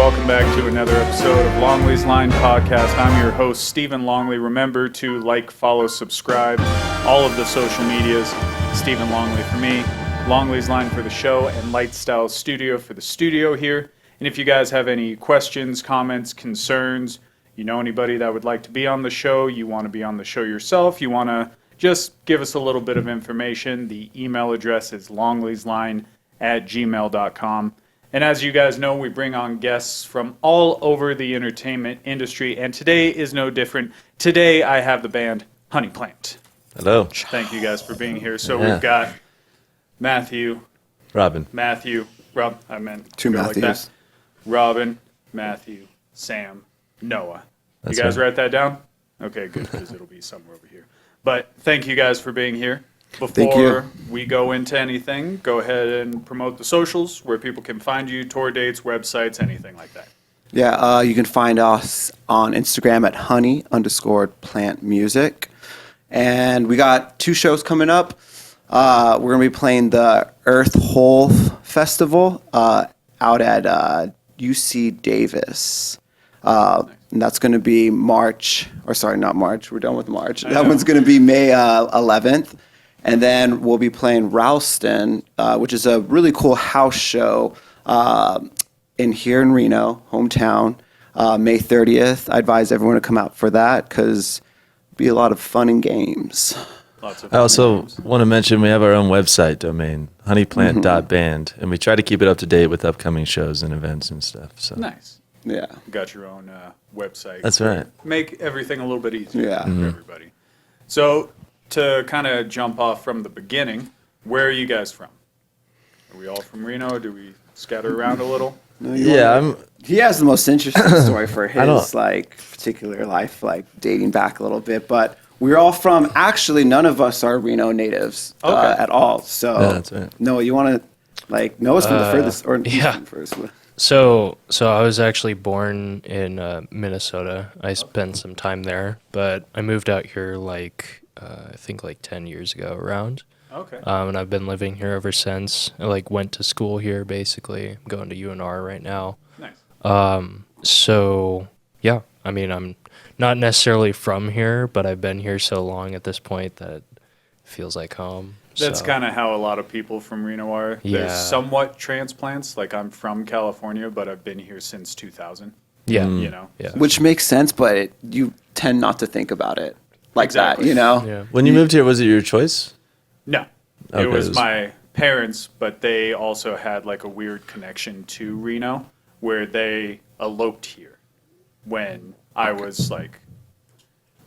welcome back to another episode of Longley's Line Podcast. I'm your host, Stephen Longley. Remember to like, follow, subscribe, all of the social medias. Stephen Longley for me, Longley's Line for the show, and Lightstyle Studio for the studio here. And if you guys have any questions, comments, concerns, you know anybody that would like to be on the show, you want to be on the show yourself, you want to just give us a little bit of information, the email address is longleysline@gmail.com. And as you guys know, we bring on guests from all over the entertainment industry, and today is no different. Today I have the band Honey Plant. Hello. Thank you guys for being here. So we've got Matthew, Robin. Rob, I meant Two go Matthews. like that. Robin, Matthew, Sam, Noah. That's you guys right. write that down? Okay, good, because it'll be somewhere over here. But thank you guys for being here. Thank Before you. we go into anything, go ahead and promote the socials, where people can find you, tour dates, websites, anything like that. Yeah, you can find us on Instagram at honey_plant_music. And we got 2 shows coming up. We're going to be playing the Earth Hole Festival out at UC Davis. And that's going to be not March. We're done with March. That one's going to be May 11th. And then we'll be playing Ralston, which is a really cool house show here in Reno, hometown, May 30th. I advise everyone to come out for that because it'll be a lot of fun and games. Lots of I also games. want to mention we have our own website domain, honeyplant.band, and we try to keep it up to date with upcoming shows and events and stuff. So Nice. Yeah. You got your own website. That's right. Make everything a little bit easier Yeah. for everybody. So to kind of jump off from the beginning, where are you guys from? Are we all from Reno? Do we scatter around a little? He has the most interesting story for his don't- particular life, dating back a little bit. But we're all from. Actually, none of us are Reno natives Okay. at all. So Yeah, that's right. Noah, you want to Noah's from the furthest or he's yeah. from the furthest. So I was actually born in Minnesota. I spent some time there, but I moved out here I think 10 years ago around. Okay. And I've been living here ever since. I went to school here basically. I'm going to UNR right now. Nice. So yeah, I mean I'm not necessarily from here, but I've been here so long at this point that it feels like home. That's So, kind of how a lot of people from Reno are. They're Yeah. somewhat transplants. I'm from California, but I've been here since 2000. yeah, You know? yeah. Which makes sense, but you tend not to think about it like Exactly. that. You know. Yeah. when you moved here, was it your choice? No. Okay, It was it was- my parents, but they also had a weird connection to Reno where they eloped here when I was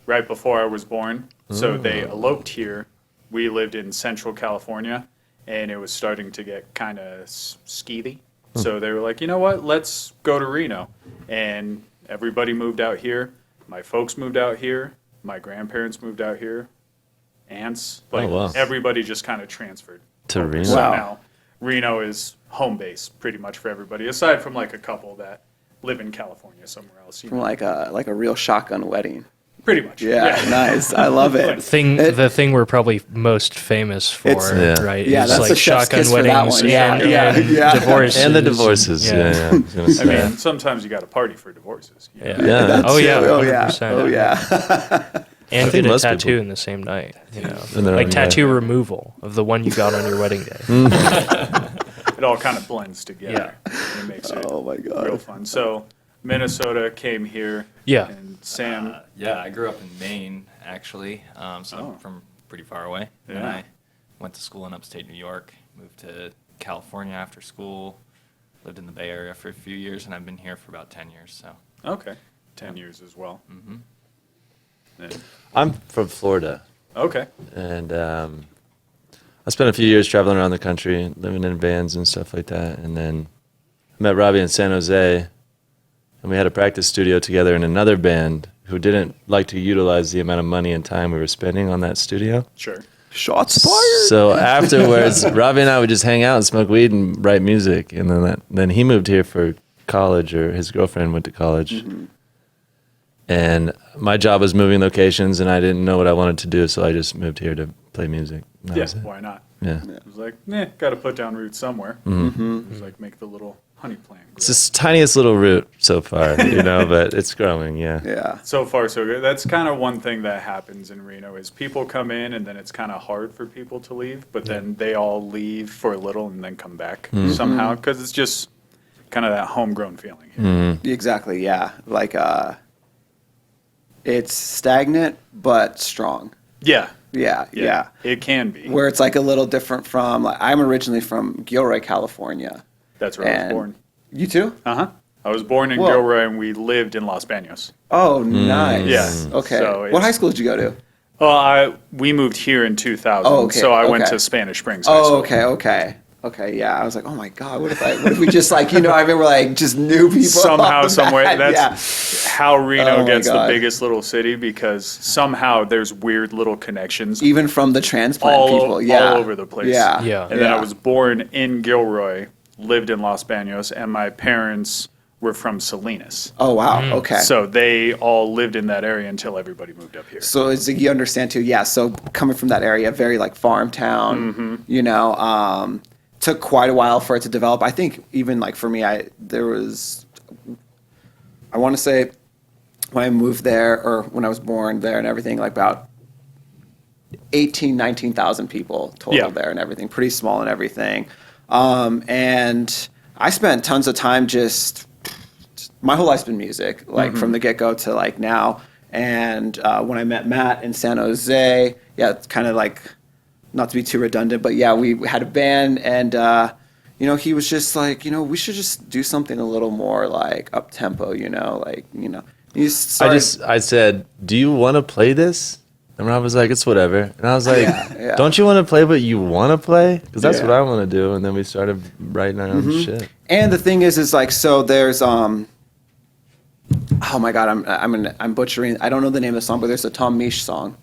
right before I was born. So they eloped here. We lived in Central California and it was starting to get kind of skeevy. So they were like, you know what, let's go to Reno. And everybody moved out here. My folks moved out here. My grandparents moved out here. Aunts. wow. Everybody just kind of transferred. To Reno? So Wow. now Reno is home base pretty much for everybody, aside from a couple that live in California somewhere else. You From know? like a real shotgun wedding. Pretty much. Yeah, nice. I love it. The thing we're probably most famous for, It's- Yeah. right? Yeah, is that's the chef's shotgun kiss for that weddings one. Yeah, and, yeah, and yeah. divorces. And the divorces. Yeah, yeah. I was gonna I say. mean, sometimes you got to party for divorces. you know? Yeah. Yeah, that's Oh yeah. Oh yeah. 100%. Oh yeah. And think get a most tattoo people- in the same night. You know, And they're like on- tattoo removal of the one you got on your wedding day. It all kind of blends together. And it makes it Oh my real god. fun. So Minnesota came here. Yeah. And Sam, Yeah, I grew up in Maine, actually, so Oh. I'm from pretty far away. Yeah. And I went to school in upstate New York, moved to California after school, lived in the Bay Area for a few years, and I've been here for about 10 years. So okay, 10 years as well. Mhm. And- I'm from Florida, okay. and I spent a few years traveling around the country, living in bands and stuff like that, and then I met Robbie in San Jose, and we had a practice studio together in another band who didn't like to utilize the amount of money and time we were spending on that studio. Sure. Shots fired. So afterwards, Robbie and I would just hang out and smoke weed and write music, and then he moved here for college, or his girlfriend went to college. And my job was moving locations, and I didn't know what I wanted to do, so I just moved here to play music. That Yeah, was it. why not? Yeah. It was like, got to put down roots somewhere. Mm-hmm. It was like, make the little honey plant. It's this tiniest little root so far, but it's growing. Yeah. Yeah. So far, so good. That's kind of one thing that happens in Reno is people come in and then it's kind of hard for people to leave, but then they all leave for a little and then come back somehow because it's just kind of that homegrown feeling. Here. Exactly. Yeah. Like, it's stagnant but strong. Yeah, Yeah. it can be. Where it's like a little different from. Like, I'm originally from Gilroy, California. That's where I was And- born. You too? I was born in Whoa. Gilroy and we lived in Los Banos. Oh, nice. Yeah. Okay. So What it's- high school did you go to? We moved here in 2000, Oh, okay, so I went okay. to Spanish Springs High School. Oh, okay. Yeah. I was like, oh my God, what if we just like, I remember like just knew people Somehow, off the somewhere. bat. That's how Reno Oh my gets the God. biggest little city because somehow there's weird little connections Even from the transplant people. Yeah. all over the place. Yeah. Yeah. And then I was born in Gilroy, lived in Los Banos, and my parents were from Salinas. Oh, wow. Okay. So they all lived in that area until everybody moved up here. So it's, you understand too, yeah. So coming from that area, very like farm town, took quite a while for it to develop. I think even like for me, I want to say when I moved there or when I was born there and everything, like about 19,000 people total Yeah. there and everything, pretty small and everything. And I spent tons of time my whole life's been music, like from the get-go to like now. And when I met Matt in San Jose, yeah, it's kind of like, not to be too redundant, but yeah, we had a band and, he was just like, we should just do something a little more like up-tempo, He started, I said, do you want to play this? And Rob was like, it's whatever. And I was like, Yeah. don't you want to play, but you want to play? Because that's Yeah. what I want to do. And then we started writing our own shit. And the thing is like, so there's oh my God, I'm butchering. I don't know the name of the song, but there's a Tom Misch song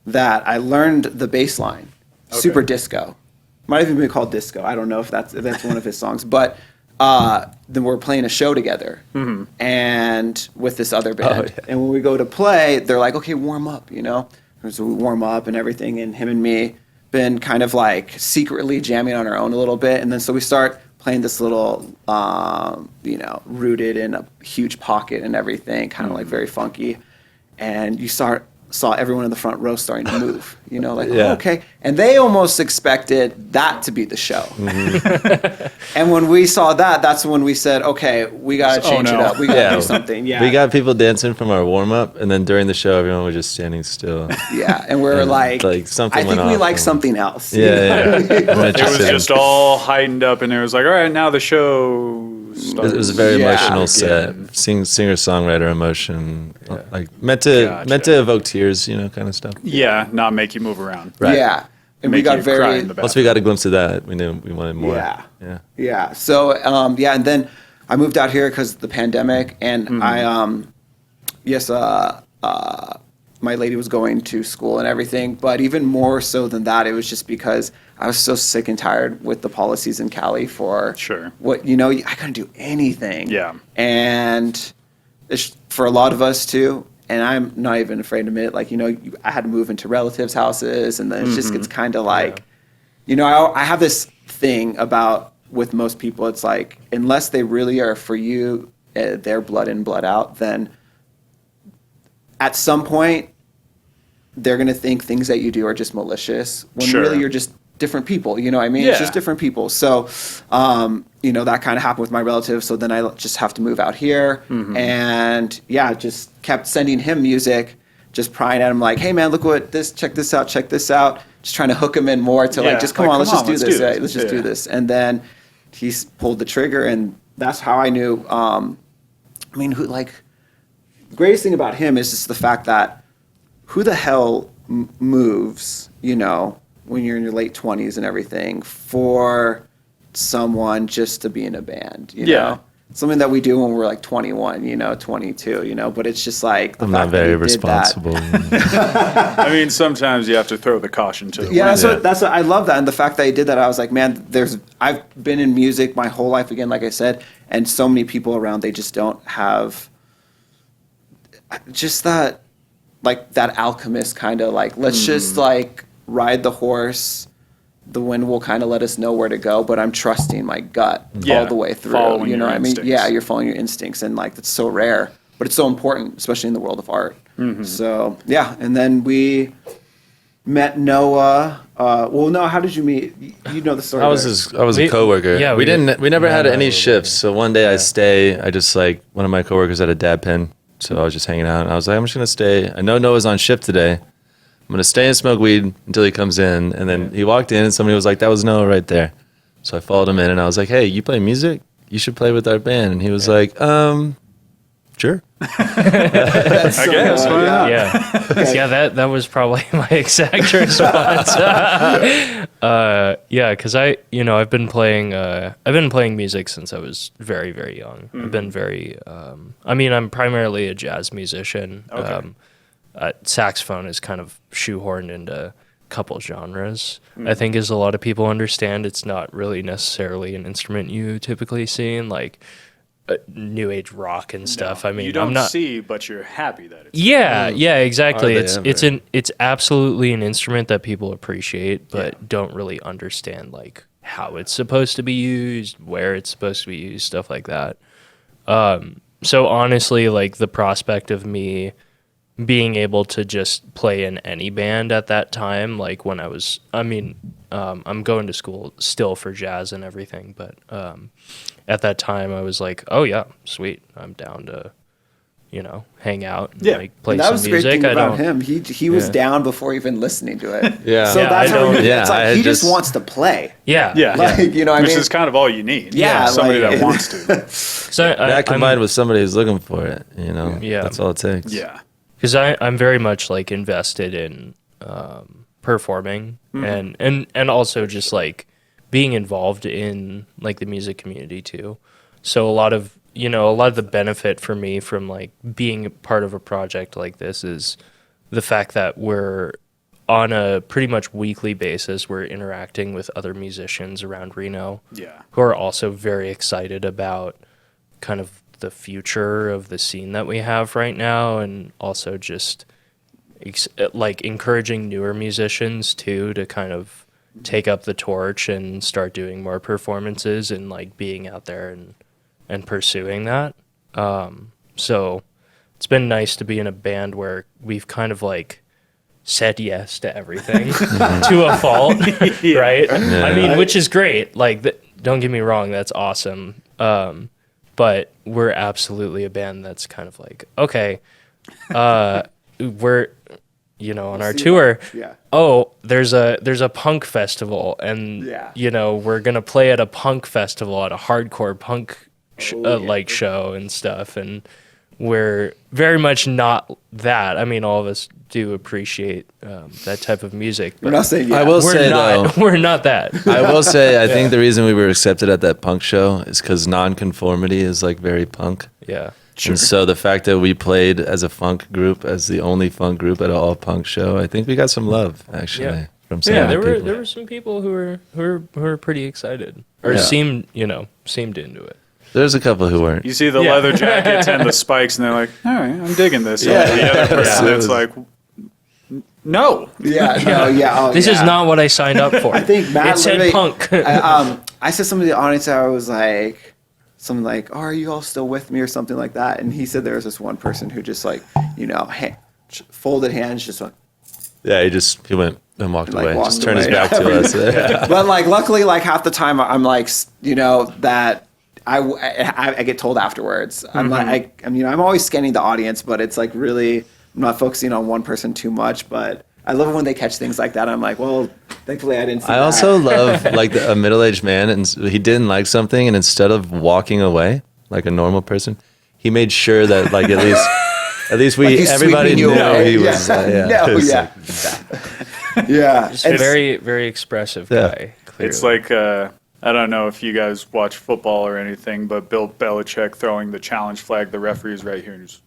that I learned the bass line, Super Disco. Might even be called Disco. I don't know if that's one of his songs, but then we're playing a show together, and with this other band. yeah. And when we go to play, they're like, "Okay, warm up," So we warm up and everything, and him and me been kind of like secretly jamming on our own a little bit, and then so we start playing this little, rooted in a huge pocket and everything, kind of like very funky, and you saw everyone in the front row starting to move, like, Yeah. oh, okay. And they almost expected that to be the show. And when we saw that, that's when we said, okay, we got to Oh, change it no. up. We got to Yeah. do something. Yeah. We got people dancing from our warm up. And then during the show, everyone was just standing still. yeah. And we're And, like, like, something I think went we off like and- something else. Yeah. It was Interesting. just all heightened up, and it was like, all right, now the show starts. It was a very Yeah. emotional set. Again. Singer songwriter emotion, like meant to Gotcha. evoke tears, kind of stuff. Yeah, not make you move around. Right. Yeah. And we Make got you cry very, in the Once bathroom. we got a glimpse of that, we knew we wanted more. Yeah. Yeah. yeah. So, and then I moved out here because of the pandemic, and my lady was going to school and everything, but even more so than that, it was just because I was so sick and tired with the policies in Cali for Sure. what, I couldn't do anything. Yeah. And it's for a lot of us too, and I'm not even afraid to admit, like, I had to move into relatives' houses, and then it just gets kind of like, I have this thing about with most people, it's like, unless they really are for you, they're blood in, blood out, then at some point, they're going to think things that you do are just malicious when Sure. really you're just different people. You know what I mean? It's Yeah. just different people. So, that kind of happened with my relative. So then I just have to move out here. And yeah, just kept sending him music, just prying at him like, hey man, look what check this out. Just trying to hook him in more to Yeah, like, just come like, on, let's come just on, do let's this. do this. Right? Let's just do Yeah. this. And then he pulled the trigger, and that's how I knew, the greatest thing about him is just the fact that who the hell moves, when you're in your late 20s and everything for someone just to be in a band, Yeah. know? Something that we do when we're like 21, 22, but it's just like the I'm fact not that very he did that. responsible. I mean, sometimes you have to throw the caution to the Yeah, wind. that's what I love that, and the fact that he did that, I was like, man, I've been in music my whole life again, like I said, and so many people around, they just don't have just that, like that alchemist kind of like, let's just like ride the horse the wind will kind of let us know where to go, but I'm trusting my gut Yeah, all the way through. following You know your what I mean? instincts. Yeah, you're following your instincts, and like that's so rare, but it's so important, especially in the world of art. So yeah, and then we met Noah. Well, Noah, how did you meet? You know the story. I was there. I was a We- coworker. yeah, we never had met any over shifts. there. So one day I stay. I just like one of my coworkers had a dab pen, so I was just hanging out. And I was like, I'm just gonna stay. I know Noah's on shift today. I'm gonna stay and smoke weed until he comes in. And then he walked in, and somebody was like, "That was Noah right there." So I followed him in, and I was like, "Hey, you play music? You should play with our band." And he was like, "Sure." That's I guess, why not? Yeah, yeah. That was probably my exact response. Yeah, because I've been playing music since I was very, very young. I've been very. I'm primarily a jazz musician. Okay. Saxophone is kind of shoehorned into a couple genres. I think, as a lot of people understand, it's not really necessarily an instrument you typically see in like new age rock and stuff. No, I mean, you don't I'm not. see, but you're happy that it's. Yeah, yeah, exactly. Are they ever? It's absolutely an instrument that people appreciate, but don't really understand like how it's supposed to be used, where it's supposed to be used, stuff like that. So honestly, like the prospect of me being able to just play in any band at that time, like when I'm going to school still for jazz and everything, but at that time I was like, oh yeah, sweet, I'm down to, hang out and Yeah. like play And that some was the great music. thing I about don't. him. He was Yeah. down before even listening to it. Yeah. So Yeah, that's I how don't- it's I like had he just just- wants to play. Yeah, Yeah. Like, you know what I Which mean? is kind of all you need. Yeah, Somebody like- that wants to. So That combined with somebody who's looking for it, Yeah. that's all it takes. Yeah. because I'm very much like invested in performing and also just like being involved in like the music community too. So a lot of the benefit for me from like being a part of a project like this is the fact that we're on a pretty much weekly basis, we're interacting with other musicians around Reno Yeah. who are also very excited about kind of the future of the scene that we have right now, and also just like encouraging newer musicians too to kind of take up the torch and start doing more performances and like being out there and pursuing that. So it's been nice to be in a band where we've kind of like said yes to everything to a fault, right? I mean, which is great. Like, don't get me wrong, that's awesome. But we're absolutely a band that's kind of like, okay, we're, on our see tour. Yeah. Oh, there's a punk festival, and Yeah. we're gonna play at a punk festival, at a hardcore punk yeah. like show and stuff, and we're very much not that. I mean, all of us do appreciate that type of music, We're but not saying yeah. I will we're say not. though, We're not that. I will say, I think the reason we were accepted at that punk show is because nonconformity is like very punk. Yeah. And so the fact that we played as a funk group, as the only funk group at an all punk show, I think we got some love actually Yeah. from some Yeah, of the there people. were some people who were pretty excited or Yeah. seemed into it. There's a couple who weren't. You see the Yeah. leather jackets and the spikes, and they're like, all right, I'm digging this. Yeah. And the other person, Yeah. it's like, no. Yeah, no, yeah. Oh, This yeah. is not what I signed up for. I think Matt it said literally- punk. I said something to the audience. I was like, something like, "Oh, are you all still with me?" or something like that. And he said there was this one person who just like, folded hands, just like. Yeah, he went and walked Like, away. walked Just turned his away. back to us. But like, luckily, like half the time, I'm like, that I get told afterwards. I'm like, I'm always scanning the audience, but it's like really, I'm not focusing on one person too much. But I love it when they catch things like that. I'm like, well, thankfully I didn't see I that. also love like a middle-aged man, and he didn't like something, and instead of walking away like a normal person, he made sure that like at least Like he's everybody sweeping you knew away. he was. Yeah. Yeah, No, It was yeah. like- yeah. Just a very, very expressive Yeah. guy. Clearly. It's like, I don't know if you guys watch football or anything, but Bill Belichick throwing the challenge flag, the referee is right here. And just,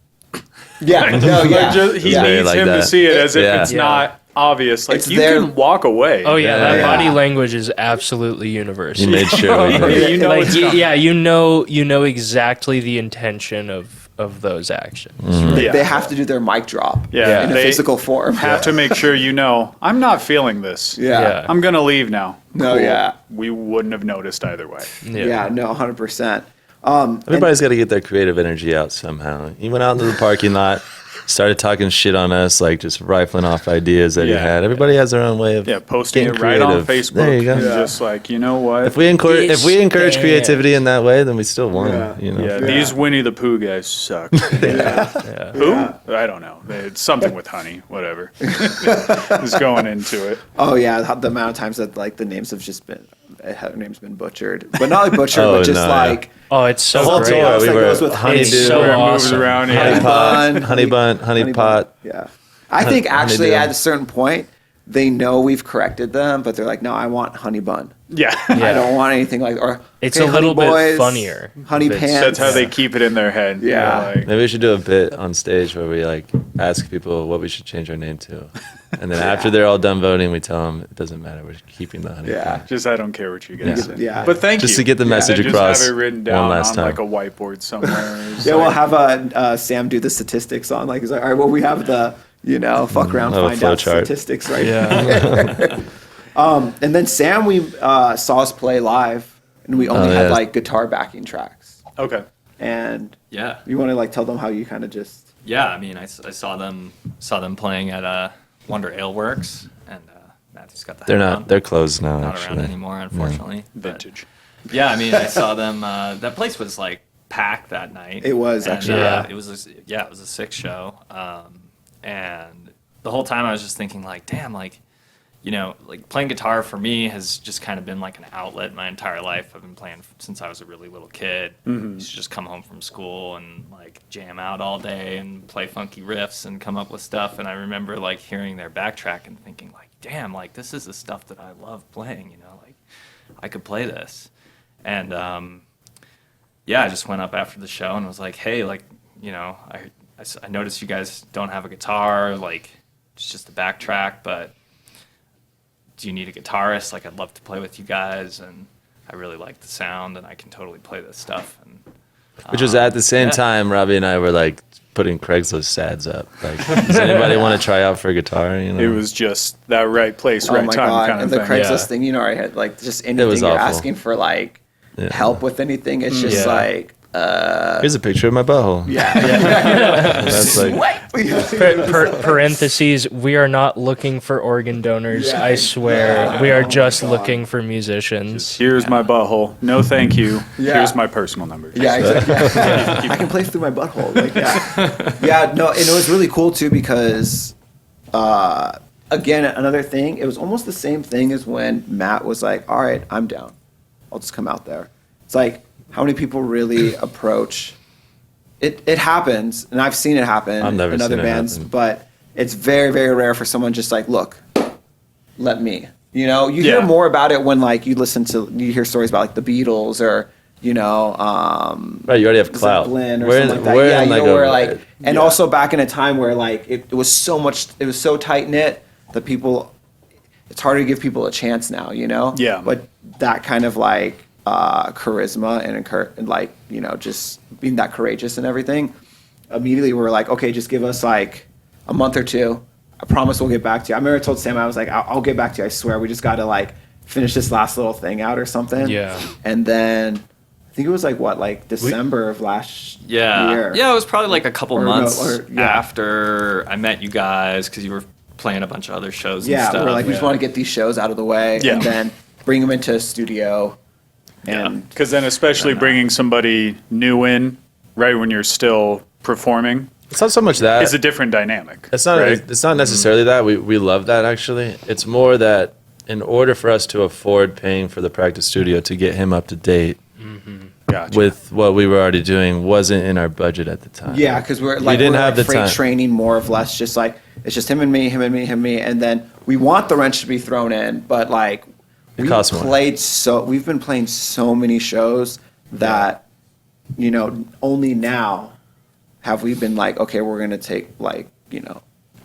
yeah. No, yeah. he Yeah. needs Like him to that. see it as if Yeah. it's Yeah. not obvious. Like, It's you there- can walk away. Oh yeah, that Yeah. body language is absolutely universal. He made sure. Yeah, you know like it's coming. you know exactly the intention of of those actions. Yeah. They have to do their mic drop Yeah, in a they physical form. have to make sure I'm not feeling this. Yeah. I'm gonna leave now. No, yeah. We wouldn't have noticed either way. Yeah, no, 100%. Everybody's got to get their creative energy out somehow. He went out into the parking lot, started talking shit on us, like just rifling off ideas that he Yeah. had. Everybody has their own way of Posting getting it right on creative. Facebook. There you go. And just like, you know what? If we encourage Damn. creativity in that way, then we still won. Yeah. You know. Yeah, these Winnie the Pooh guys suck. Who? I don't know. It's something with honey, whatever. Just going into it. Oh yeah, the amount of times that like the names have just been her name's been butchered, but not like butchered, Oh, but just no, like Oh, it's so whole great. tour, we That were goes with honeydew, It's so Where it moves awesome. around. honey Yeah. pot, honey bun, honey pot. Yeah, I think actually honeydew. at a certain point they know we've corrected them, but they're like, no, I want honey bun. Yeah. I don't want anything like or It's okay, a little honey bit boys, funnier. Honey It's- pants. That's how they keep it in their head. Yeah. Like, Maybe we should do a bit on stage where we like ask people what we should change our name to, and then after they're all done voting, we tell them it doesn't matter. We're keeping the honey Yeah. pot. just I don't care what you guys say. Yeah. But thank Just you. to get the message And across Just have it written one down last on time. like a whiteboard somewhere. It's Yeah, we'll like- have Sam do the statistics on like he's like, all right, well we have the fuck around, Oh, find flow out chart. statistics right Yeah. And then Sam, we saw us play live, and we only had yeah. like guitar backing tracks. Okay. And Yeah. you want to like tell them how you kind of just Yeah, I mean, I saw them playing at Wonder Ale Works, and Matthew's got the They're hat not. on. They're closed now. not actually. around anymore, unfortunately. But, Vintage. yeah, I mean, I saw them. That place was like packed that night. It was, And, actually, yeah. It was a sick show. And the whole time I was just thinking like, damn, like, you know, like playing guitar for me has just kind of been like an outlet my entire life. I've been playing since I was a really little kid. Used to just come home from school and like jam out all day and play funky riffs and come up with stuff. And I remember like hearing their backtrack and thinking like, damn, like this is the stuff that I love playing, you know, like I could play this. And yeah, I just went up after the show and was like, hey, like, you know, I noticed you guys don't have a guitar, like it's just a backtrack, but do you need a guitarist? Like, I'd love to play with you guys, and I really like the sound, and I can totally play this stuff. And Which was at the same yeah. time, Robbie and I were like putting Craigslist ads up. Like, does anybody want to try out for a guitar? You know, It was just that right place, oh right my time god, kind and of the thing. Craigslist Yeah. thing, you know, I had like just anything was you're awful. asking for like Yeah. help with anything. It's just Yeah. like Here's a picture of my butthole. yeah, And that's like, Parentheses, we are not looking for organ donors, Yeah. I swear. We are just God. looking for musicians. Here's my butthole. No, thank you. Yeah. Here's my personal number. yeah, exactly. I can play through my butthole. Like, yeah, no, and it was really cool too because, again, another thing. It was almost the same thing as when Matt was like, "All right, I'm down. I'll just come out there." It's like how many people really approach. It happens, and I've seen it happen I've never in other seen it bands, happen. but it's very, very rare for someone just like, "Look, let me." You know, you hear Yeah. more about it when like you hear stories about like the Beatles or you know, right, you already have clout. Zeppelin or We're something in- like that. we're Yeah, in you like know, a- where like, and yeah. also back in a time where like it was so tight knit that people, it's harder to give people a chance now, you know. Yeah. But that kind of like charisma and like you know just being that courageous and everything, immediately we were like, okay, just give us like a month or two. I promise we'll get back to you. I remember I told Sam, I was like, I'll get back to you. I swear. We just got to like finish this last little thing out or something. Yeah. And then I think it was like what, like December of last year. Yeah, it was probably like a couple Or no, months or- yeah. after I met you guys because you were playing a bunch of other shows and Yeah, stuff. we're like, we just want to get these shows out of the way Yeah. and then bring them into a studio. Yeah. And Because then, especially bringing somebody new in right when you're still performing, It's not so much that. is a different dynamic. It's not. Right? It's not necessarily that. We love that actually. It's more that in order for us to afford paying for the practice studio to get him up to date Gotcha. with what we were already doing wasn't in our budget at the time. yeah, because we're like, didn't we're have like the freight time. training more or less, just like, it's just him and me, him and me, him and me. And then we want the wrench to be thrown in, but like, costs more. we've been playing so many shows that, you know, only now have we been like, okay, we're going to take like, you know,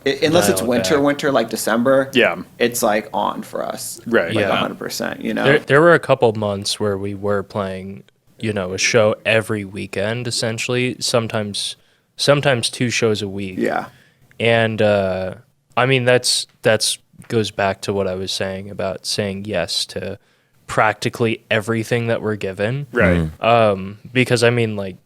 unless it's Dial it winter, like December. Yeah. It's like on for us. Right. Like Yeah. 100%, you know? There were a couple months where we were playing, you know, a show every weekend, essentially. Sometimes sometimes 2 shows a week. Yeah. And I mean that's goes back to what I was saying about saying yes to practically everything that we're given. Right. Because I mean, like,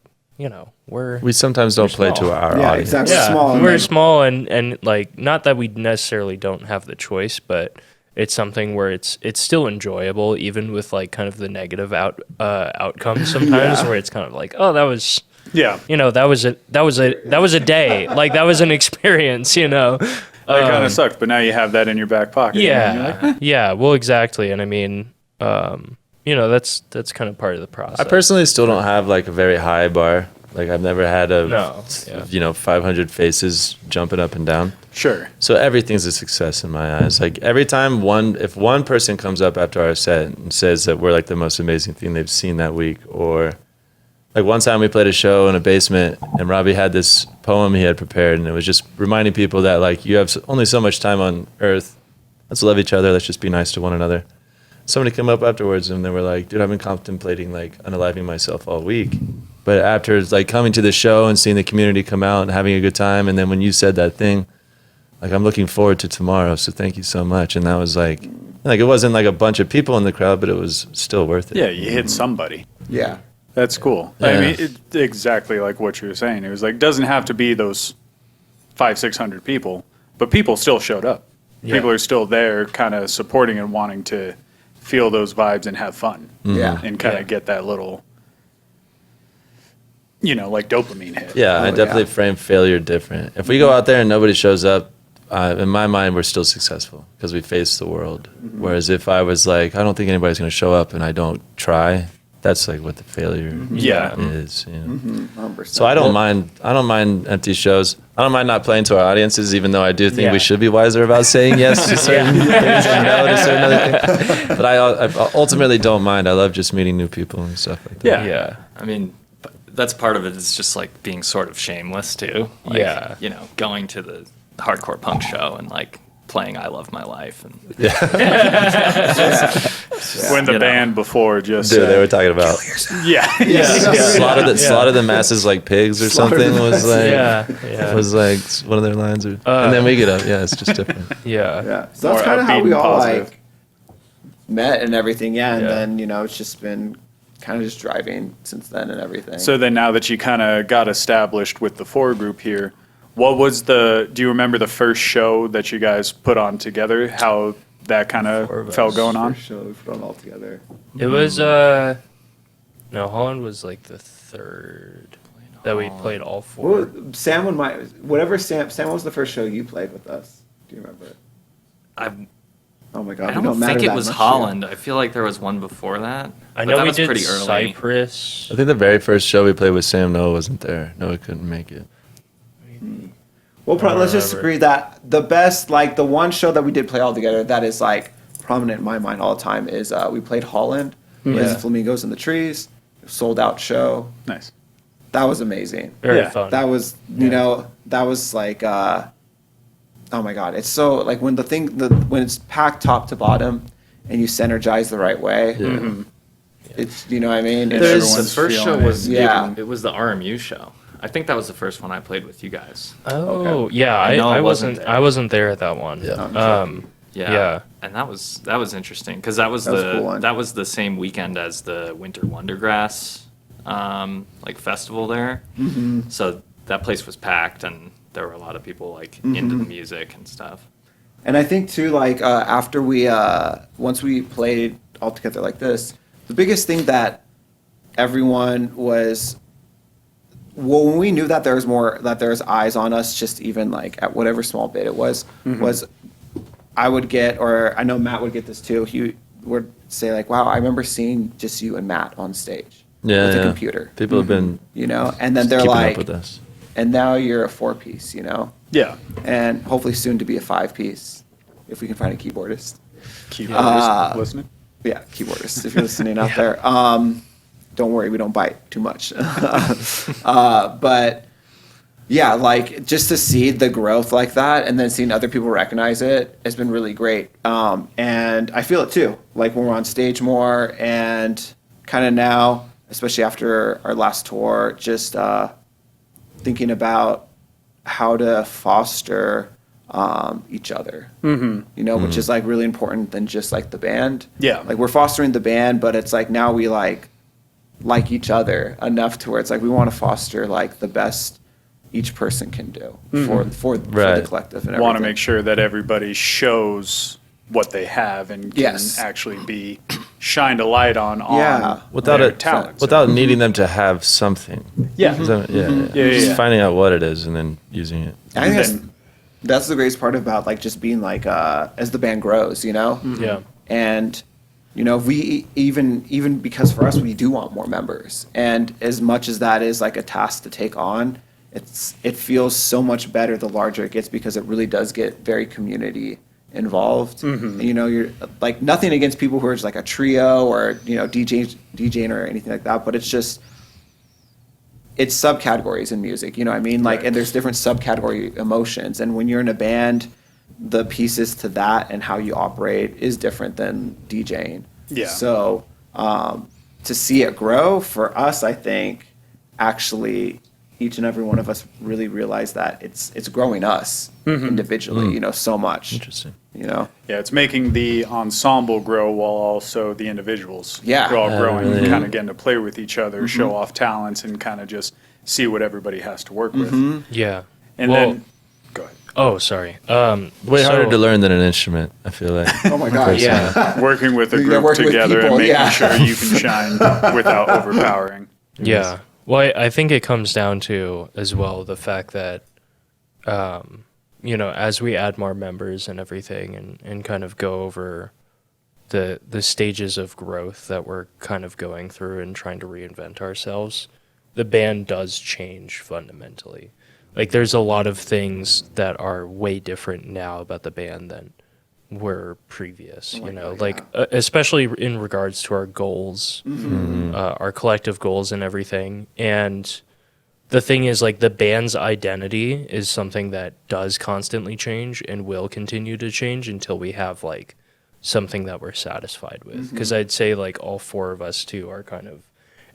We sometimes don't play to small. our Yeah, audience. exactly. yeah, Small and we're then- small and like not that we necessarily don't have the choice, but it's something where it's still enjoyable even with like kind of the negative outcomes sometimes Yeah. where it's kind of like, oh, that was Yeah. that was a day, like that was an experience, That kind of sucked, but now you have that in your back pocket. Yeah, yeah. Well, exactly, and I mean, that's kind of part of the process. I personally still don't have like a very high bar. Like I've never had No, yeah. 500 faces jumping up and down. Sure. So everything's a success in my eyes. Like every time if one person comes up after our set and says that we're like the most amazing thing they've seen that week, or like one time we played a show in a basement and Robbie had this poem he had prepared and it was just reminding people that like you have only so much time on earth. Let's love each other. Let's just be nice to one another. Somebody came up afterwards and they were like, dude, I've been contemplating like unaliving myself all week. But after like coming to the show and seeing the community come out and having a good time, and then when you said that thing, like I'm looking forward to tomorrow. So thank you so much. And that was like it wasn't like a bunch of people in the crowd, but it was still worth it. Yeah, you hit somebody. Yeah. That's cool. Yeah. I mean, exactly like what you were saying. It was like, doesn't have to be those 500-600 people, but people still showed up. Yeah. People are still there kind of supporting and wanting to feel those vibes and have fun. Yeah. And kind of Yeah. get that little, like dopamine hit. Yeah, I Oh, definitely yeah. frame failure different. If we go out there and nobody shows up, in my mind, we're still successful because we face the world. Whereas if I was like, I don't think anybody's going to show up and I don't try, that's like what the failure Yeah. is. 100%. So I don't mind. I don't mind empty shows. I don't mind not playing to our audiences, even though I do think Yeah. we should be wiser about saying yes to certain things and no to certain other things. But I ultimately don't mind. I love just meeting new people and stuff like that. Yeah. Yeah. I mean, that's part of it is just like being sort of shameless too. Like, Yeah. Going to the hardcore punk show and like playing I Love My Life. And When the You know. band before just Dude, they were talking about yeah. slaughter the masses like pigs or Slaughter something the was like Yeah. was like one of their lines. And then we get up. Yeah, it's just different. Yeah. Yeah. So More that's kind of how upbeat we and all positive. like met and everything. Yeah. And Yeah. then, it's just been kind of just driving since then and everything. So then now that you kind of got established with the 4 group here, do you remember the first show that you guys put on together? How that kind 4 of of felt us. going on? First show we put on all together. It was no, Holland was like the 3rd that we played all 4. Sam Sam was the first show you played with us. Do you remember it? I Oh my god. I we don't matter think it that was much, Holland. I feel like there was one before that. I but know that we was did pretty early. Cypress. I think the very first show we played with Sam, Noah wasn't there. Noah couldn't make it. Well, let's just Whatever. agree that the best, like the one show that we did play all together that is like prominent in my mind all the time is we played Holland. It was Yeah. Flamingos in the Trees, sold out show. Nice. That was amazing. Very Yeah, fun. That was, that was like, oh my god, it's so like when when it's packed top to bottom and you synergize the right way. It's what I mean. And It's The everyone's first show feeling it. was Yeah. it was the RMU show. I think that was the first one I played with you guys. Oh, Okay. yeah. I know I it wasn't wasn't. there. I wasn't there at that one. Yeah. Yeah. Yeah. And that was interesting because that was That was a cool one. that was the same weekend as the Winter Wondergrass like festival there. Mm-hmm. So that place was packed and there were a lot of people like into the music and stuff. And I think too, like after once we played all together like this, the biggest thing that everyone was, well, when we knew that there was eyes on us, just even like at whatever small bit it was I would get, or I know Matt would get this too. He would say like, "Wow, I remember seeing just you and Matt on stage Yeah, with a yeah. computer." People have been And then they're keeping like, up with us. "And now you're a 4-piece," Yeah. and hopefully soon to be a 5-piece if we can find a keyboardist. Keyboardist listening. Yeah, keyboardist, if you're listening out there. Don't worry, we don't bite too much. But yeah, like just to see the growth like that and then seeing other people recognize it has been really great. And I feel it too, like when we're on stage more and kind of now, especially after our last tour, just thinking about how to foster each other, you know, which is like really important than just like the band. Yeah. Like we're fostering the band, but it's like now we like each other enough to where it's like we want to foster like the best each person can do for the Right. collective and Want to everything. make sure that everybody shows what they have and can Yes. actually be shined a light on Yeah. Without their it, talents. without needing them to have something. Yeah. Yeah, Just yeah. finding out what it is and then using it. I think then- that's the greatest part about like just being like as the band grows, you know. Yeah. And you know, we even because for us we do want more members, and as much as that is like a task to take on, it feels so much better the larger it gets, because it really does get very community involved. You know, you're like, nothing against people who are just like a trio or, you know, DJing or anything like that, but it's subcategories in music, you know what I mean? Like, and there's different subcategory emotions, and when you're in a band, the pieces to that and how you operate is different than DJing. Yeah. So to see it grow for us, I think actually each and every one of us really realize that it's growing us individually, you know, so much. Interesting. You know? Yeah, it's making the ensemble grow while also the individuals Yeah. are all growing and really. kind of getting to play with each other, show off talents, and kind of just see what everybody has to work with. Yeah. And Well- then, go ahead. Oh, sorry. Way harder to learn than an instrument, I feel like. Oh my gosh. Yeah. Working with a Yeah, group working with together people, and making yeah. sure you can shine without overpowering. Yeah. Well, I think it comes down to as well the fact that, you know, as we add more members and everything, and kind of go over the stages of growth that we're kind of going through and trying to reinvent ourselves, the band does change fundamentally. Like, there's a lot of things that are way different now about the band than were previous, you know, like especially in regards to our goals, our collective goals and everything. And the thing is, like, the band's identity is something that does constantly change and will continue to change until we have like something that we're satisfied with. Because I'd say like all four of us too are kind of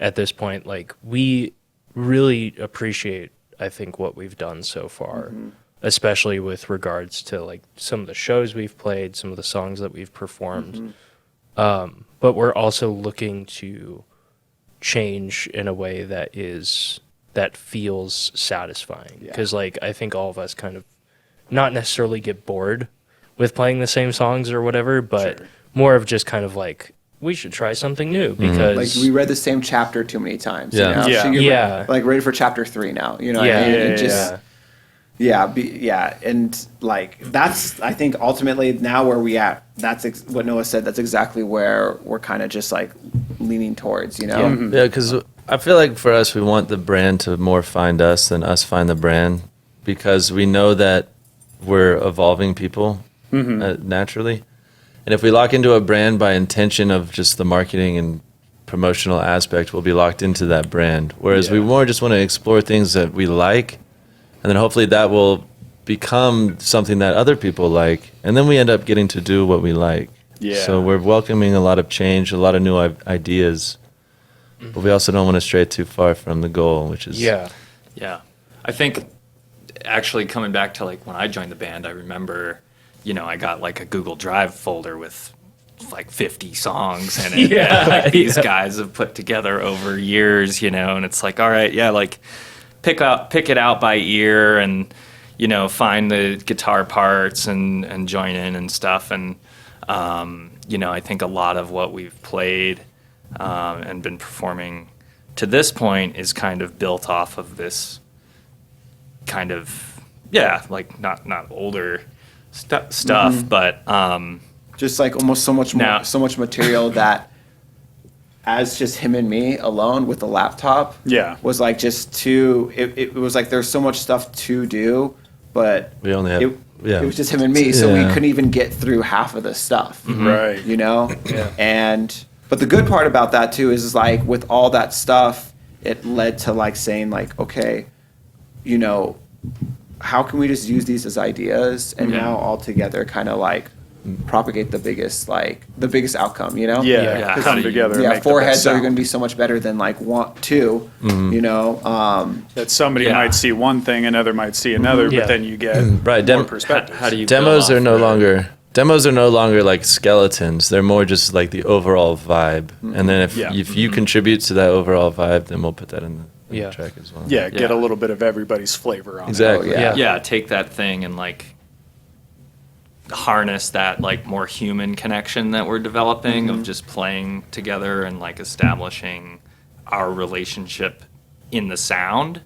at this point, like, we really appreciate, I think, what we've done so far, especially with regards to like some of the shows we've played, some of the songs that we've performed. But we're also looking to change in a way that feels satisfying. Because like, I think all of us kind of not necessarily get bored with playing the same songs or whatever, but more of just kind of like, we should try something new because Like we read the same chapter too many times. Yeah. You know? Yeah. So you're Yeah. like ready for chapter 3 now. You know what Yeah. I mean? Yeah, It just, and like that's, I think ultimately now where we at. That's what Noah said. That's exactly where we're kind of just like leaning towards. You know? Yeah, because I feel like for us, we want the brand to more find us than us find the brand, because we know that we're evolving people naturally. And if we lock into a brand by intention of just the marketing and promotional aspect, we'll be locked into that brand. Whereas we more just want to explore things that we like, and then hopefully that will become something that other people like, and then we end up getting to do what we like. Yeah. So we're welcoming a lot of change, a lot of new ideas, but we also don't want to stray too far from the goal, which is yeah. Yeah. I think actually coming back to like when I joined the band, I remember, you know, I got like a Google Drive folder with like 50 songs in it. Yeah, Like these guys have put together over years, you know, and it's like, all right, yeah, like pick it out by ear and, you know, find the guitar parts and join in and stuff. And, you know, I think a lot of what we've played and been performing to this point is kind of built off of this kind of, like not older stuff, but Just like almost so much more, Now- so much material that as just him and me alone with the laptop Yeah. was like just too, it was like there's so much stuff to do, but we only have it was just him and me, so we couldn't even get through half of the stuff. Right. You know? But the good part about that too is like with all that stuff, it led to like saying like, okay, you know, how can we just use these as ideas and now all together kind of like propagate the biggest outcome, you know? Yeah, Yeah. How do come you- together. and Yeah, make the four best heads are sound. going to be so much better than like two, you know? That somebody Yeah. might see one thing, another might see another, Yeah. but then you get Right, more dem- perspectives. How do you Demos build are off no of it? longer like skeletons. They're more just like the overall vibe. And then if Yeah. you contribute to that overall vibe, then we'll put that in the Yeah. track as well. Yeah, get a Yeah. little bit of everybody's flavor on Exactly. Oh, yeah. Yeah, take that thing and like harness that like more human connection that we're developing of just playing together and like establishing our relationship in the sound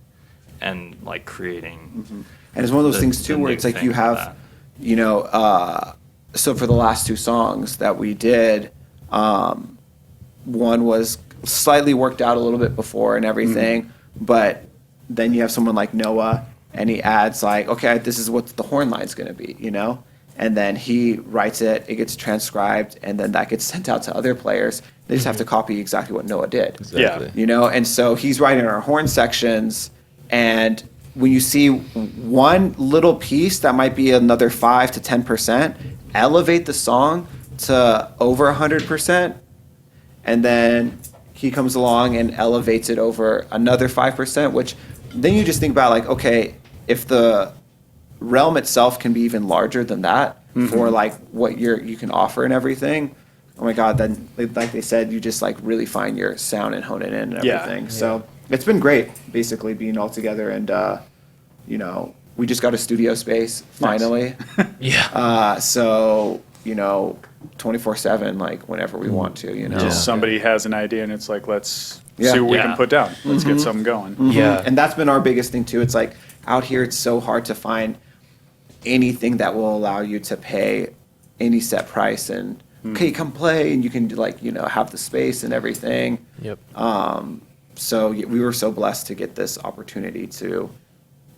and like creating And it's one of those the- things too the where new it's like thing you of have, that. you know, so for the last two songs that we did, one was slightly worked out a little bit before and everything, but then you have someone like Noah and he adds like, okay, this is what the horn line's going to be, you know? And then he writes it, it gets transcribed, and then that gets sent out to other players. They just have to copy exactly what Noah did. Exactly. You know, and so he's writing our horn sections, and when you see one little piece that might be another 5 to 10%, elevate the song to over 100%, and then he comes along and elevates it over another 5%, which then you just think about like, okay, if the realm itself can be even larger than that for like what you can offer and everything, oh my god, then like they said, you just like really find your sound and hone it in and Yeah. everything. So it's been great basically being all together, and you know, we just got a studio space finally. Yeah. So, you know, 24/7, like whenever we want to, you know. Yeah. Somebody has an idea and it's like, let's Yeah. see what we Yeah. can put down. Let's get something going. Yeah. And that's been our biggest thing too. It's like out here, it's so hard to find anything that will allow you to pay any set price and okay, come play, and you can like, you know, have the space and everything. Yep. So we were so blessed to get this opportunity to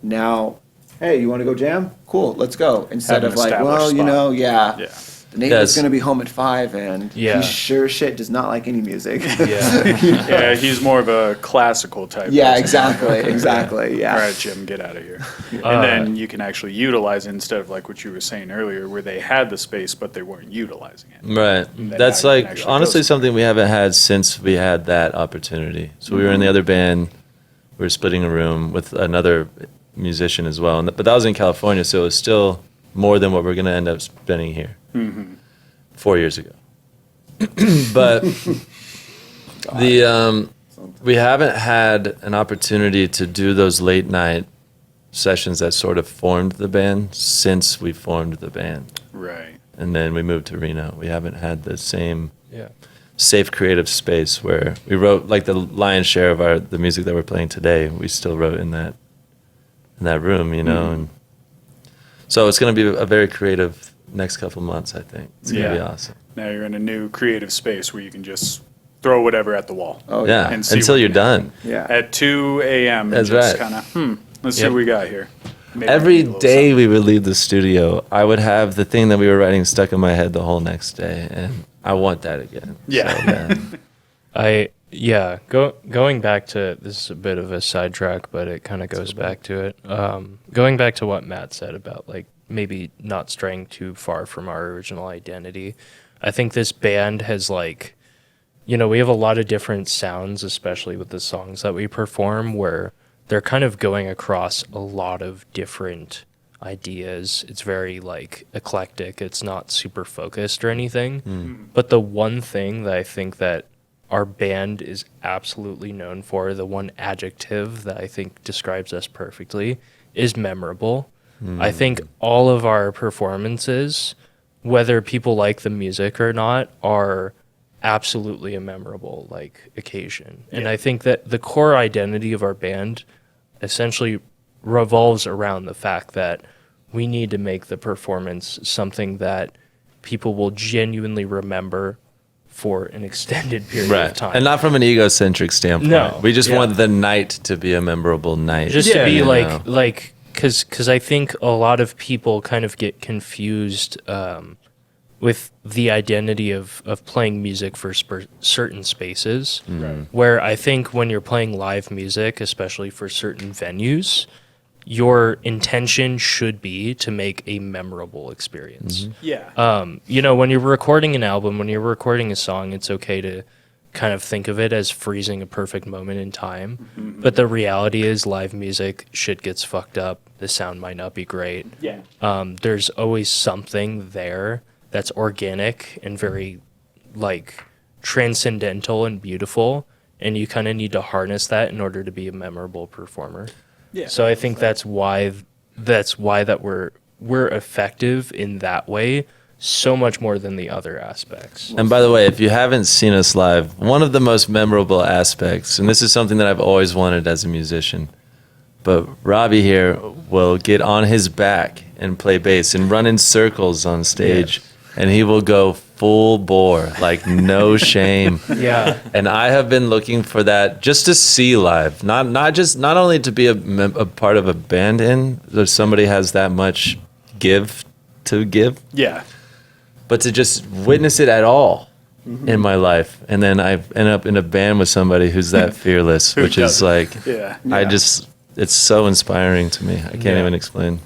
now, hey, you want to go jam? Cool, let's go. Instead Have an of like, well, established you spot. know, yeah, Yeah. the neighbor's Yes. going to be home at 5, and Yeah. he sure shit does not like any music. Yeah. Yeah, he's more of a classical type. Yeah, person. exactly, yeah. All right, Jim, get out of here. Uh, And then you can actually utilize it instead of like what you were saying earlier, where they had the space but they weren't utilizing it. Right. then That's now you can like actually honestly go something we haven't had since we had that opportunity. So we were in the other band. We were splitting a room with another musician as well. But that was in California, so it was still more than what we're going to end up spending here 4 years ago. But we haven't had an opportunity to do those late night sessions that sort of formed the band since we formed the band. Right. And then we moved to Reno. We haven't had the same Yeah. safe creative space where we wrote like the lion's share of the music that we're playing today. We still wrote in that room, you know. And so it's going to be a very creative next couple months. I think it's going to be Yeah. awesome. Now you're in a new creative space where you can just throw whatever at the wall. Oh, Yeah, And see until what- you're done. Yeah. At 2 a.m. That's just right. kind of, let's see Yep. what we got here. Maybe I Every need a little day something. we would leave the studio, I would have the thing that we were writing stuck in my head the whole next day, and I want that again. Yeah. So, Going back to this is a bit of a sidetrack, but it kind of goes back to it. Going back to what Matt said about like maybe not straying too far from our original identity. I think this band has like, you know, we have a lot of different sounds, especially with the songs that we perform, where they're kind of going across a lot of different ideas. It's very like eclectic. It's not super focused or anything. But the one thing that I think that our band is absolutely known for, the one adjective that I think describes us perfectly, is memorable. I think all of our performances, whether people like the music or not, are absolutely a memorable like occasion. And I think that the core identity of our band essentially revolves around the fact that we need to make the performance something that people will genuinely remember for an extended period of right. time. And not from an egocentric standpoint. No. We just Yeah. want the night to be a memorable night. just to be you like know? like because I think a lot of people kind of get confused with the identity of playing music for certain spaces, where I think when you're playing live music, especially for certain venues, your intention should be to make a memorable experience. Yeah. You know, when you're recording an album, when you're recording a song, it's okay to kind of think of it as freezing a perfect moment in time. But the reality is, live music, shit gets fucked up. The sound might not be great. Yeah. There's always something there that's organic and very, like, transcendental and beautiful. And you kind of need to harness that in order to be a memorable performer. Yeah. So I think that's why that we're effective in that way so much more than the other aspects. And by the way, if you haven't seen us live, one of the most memorable aspects, and this is something that I've always wanted as a musician, but Robbie here will get on his back and play bass and run in circles on stage, and he will go full bore, like no shame. Yeah. And I have been looking for that just to see live, not only to be a part of a band that somebody has that much give, Yeah. but to just witness it at all in my life. And then I end up in a band with somebody who's that fearless, which is doesn't? like, Yeah. it's so inspiring to me. I can't even explain.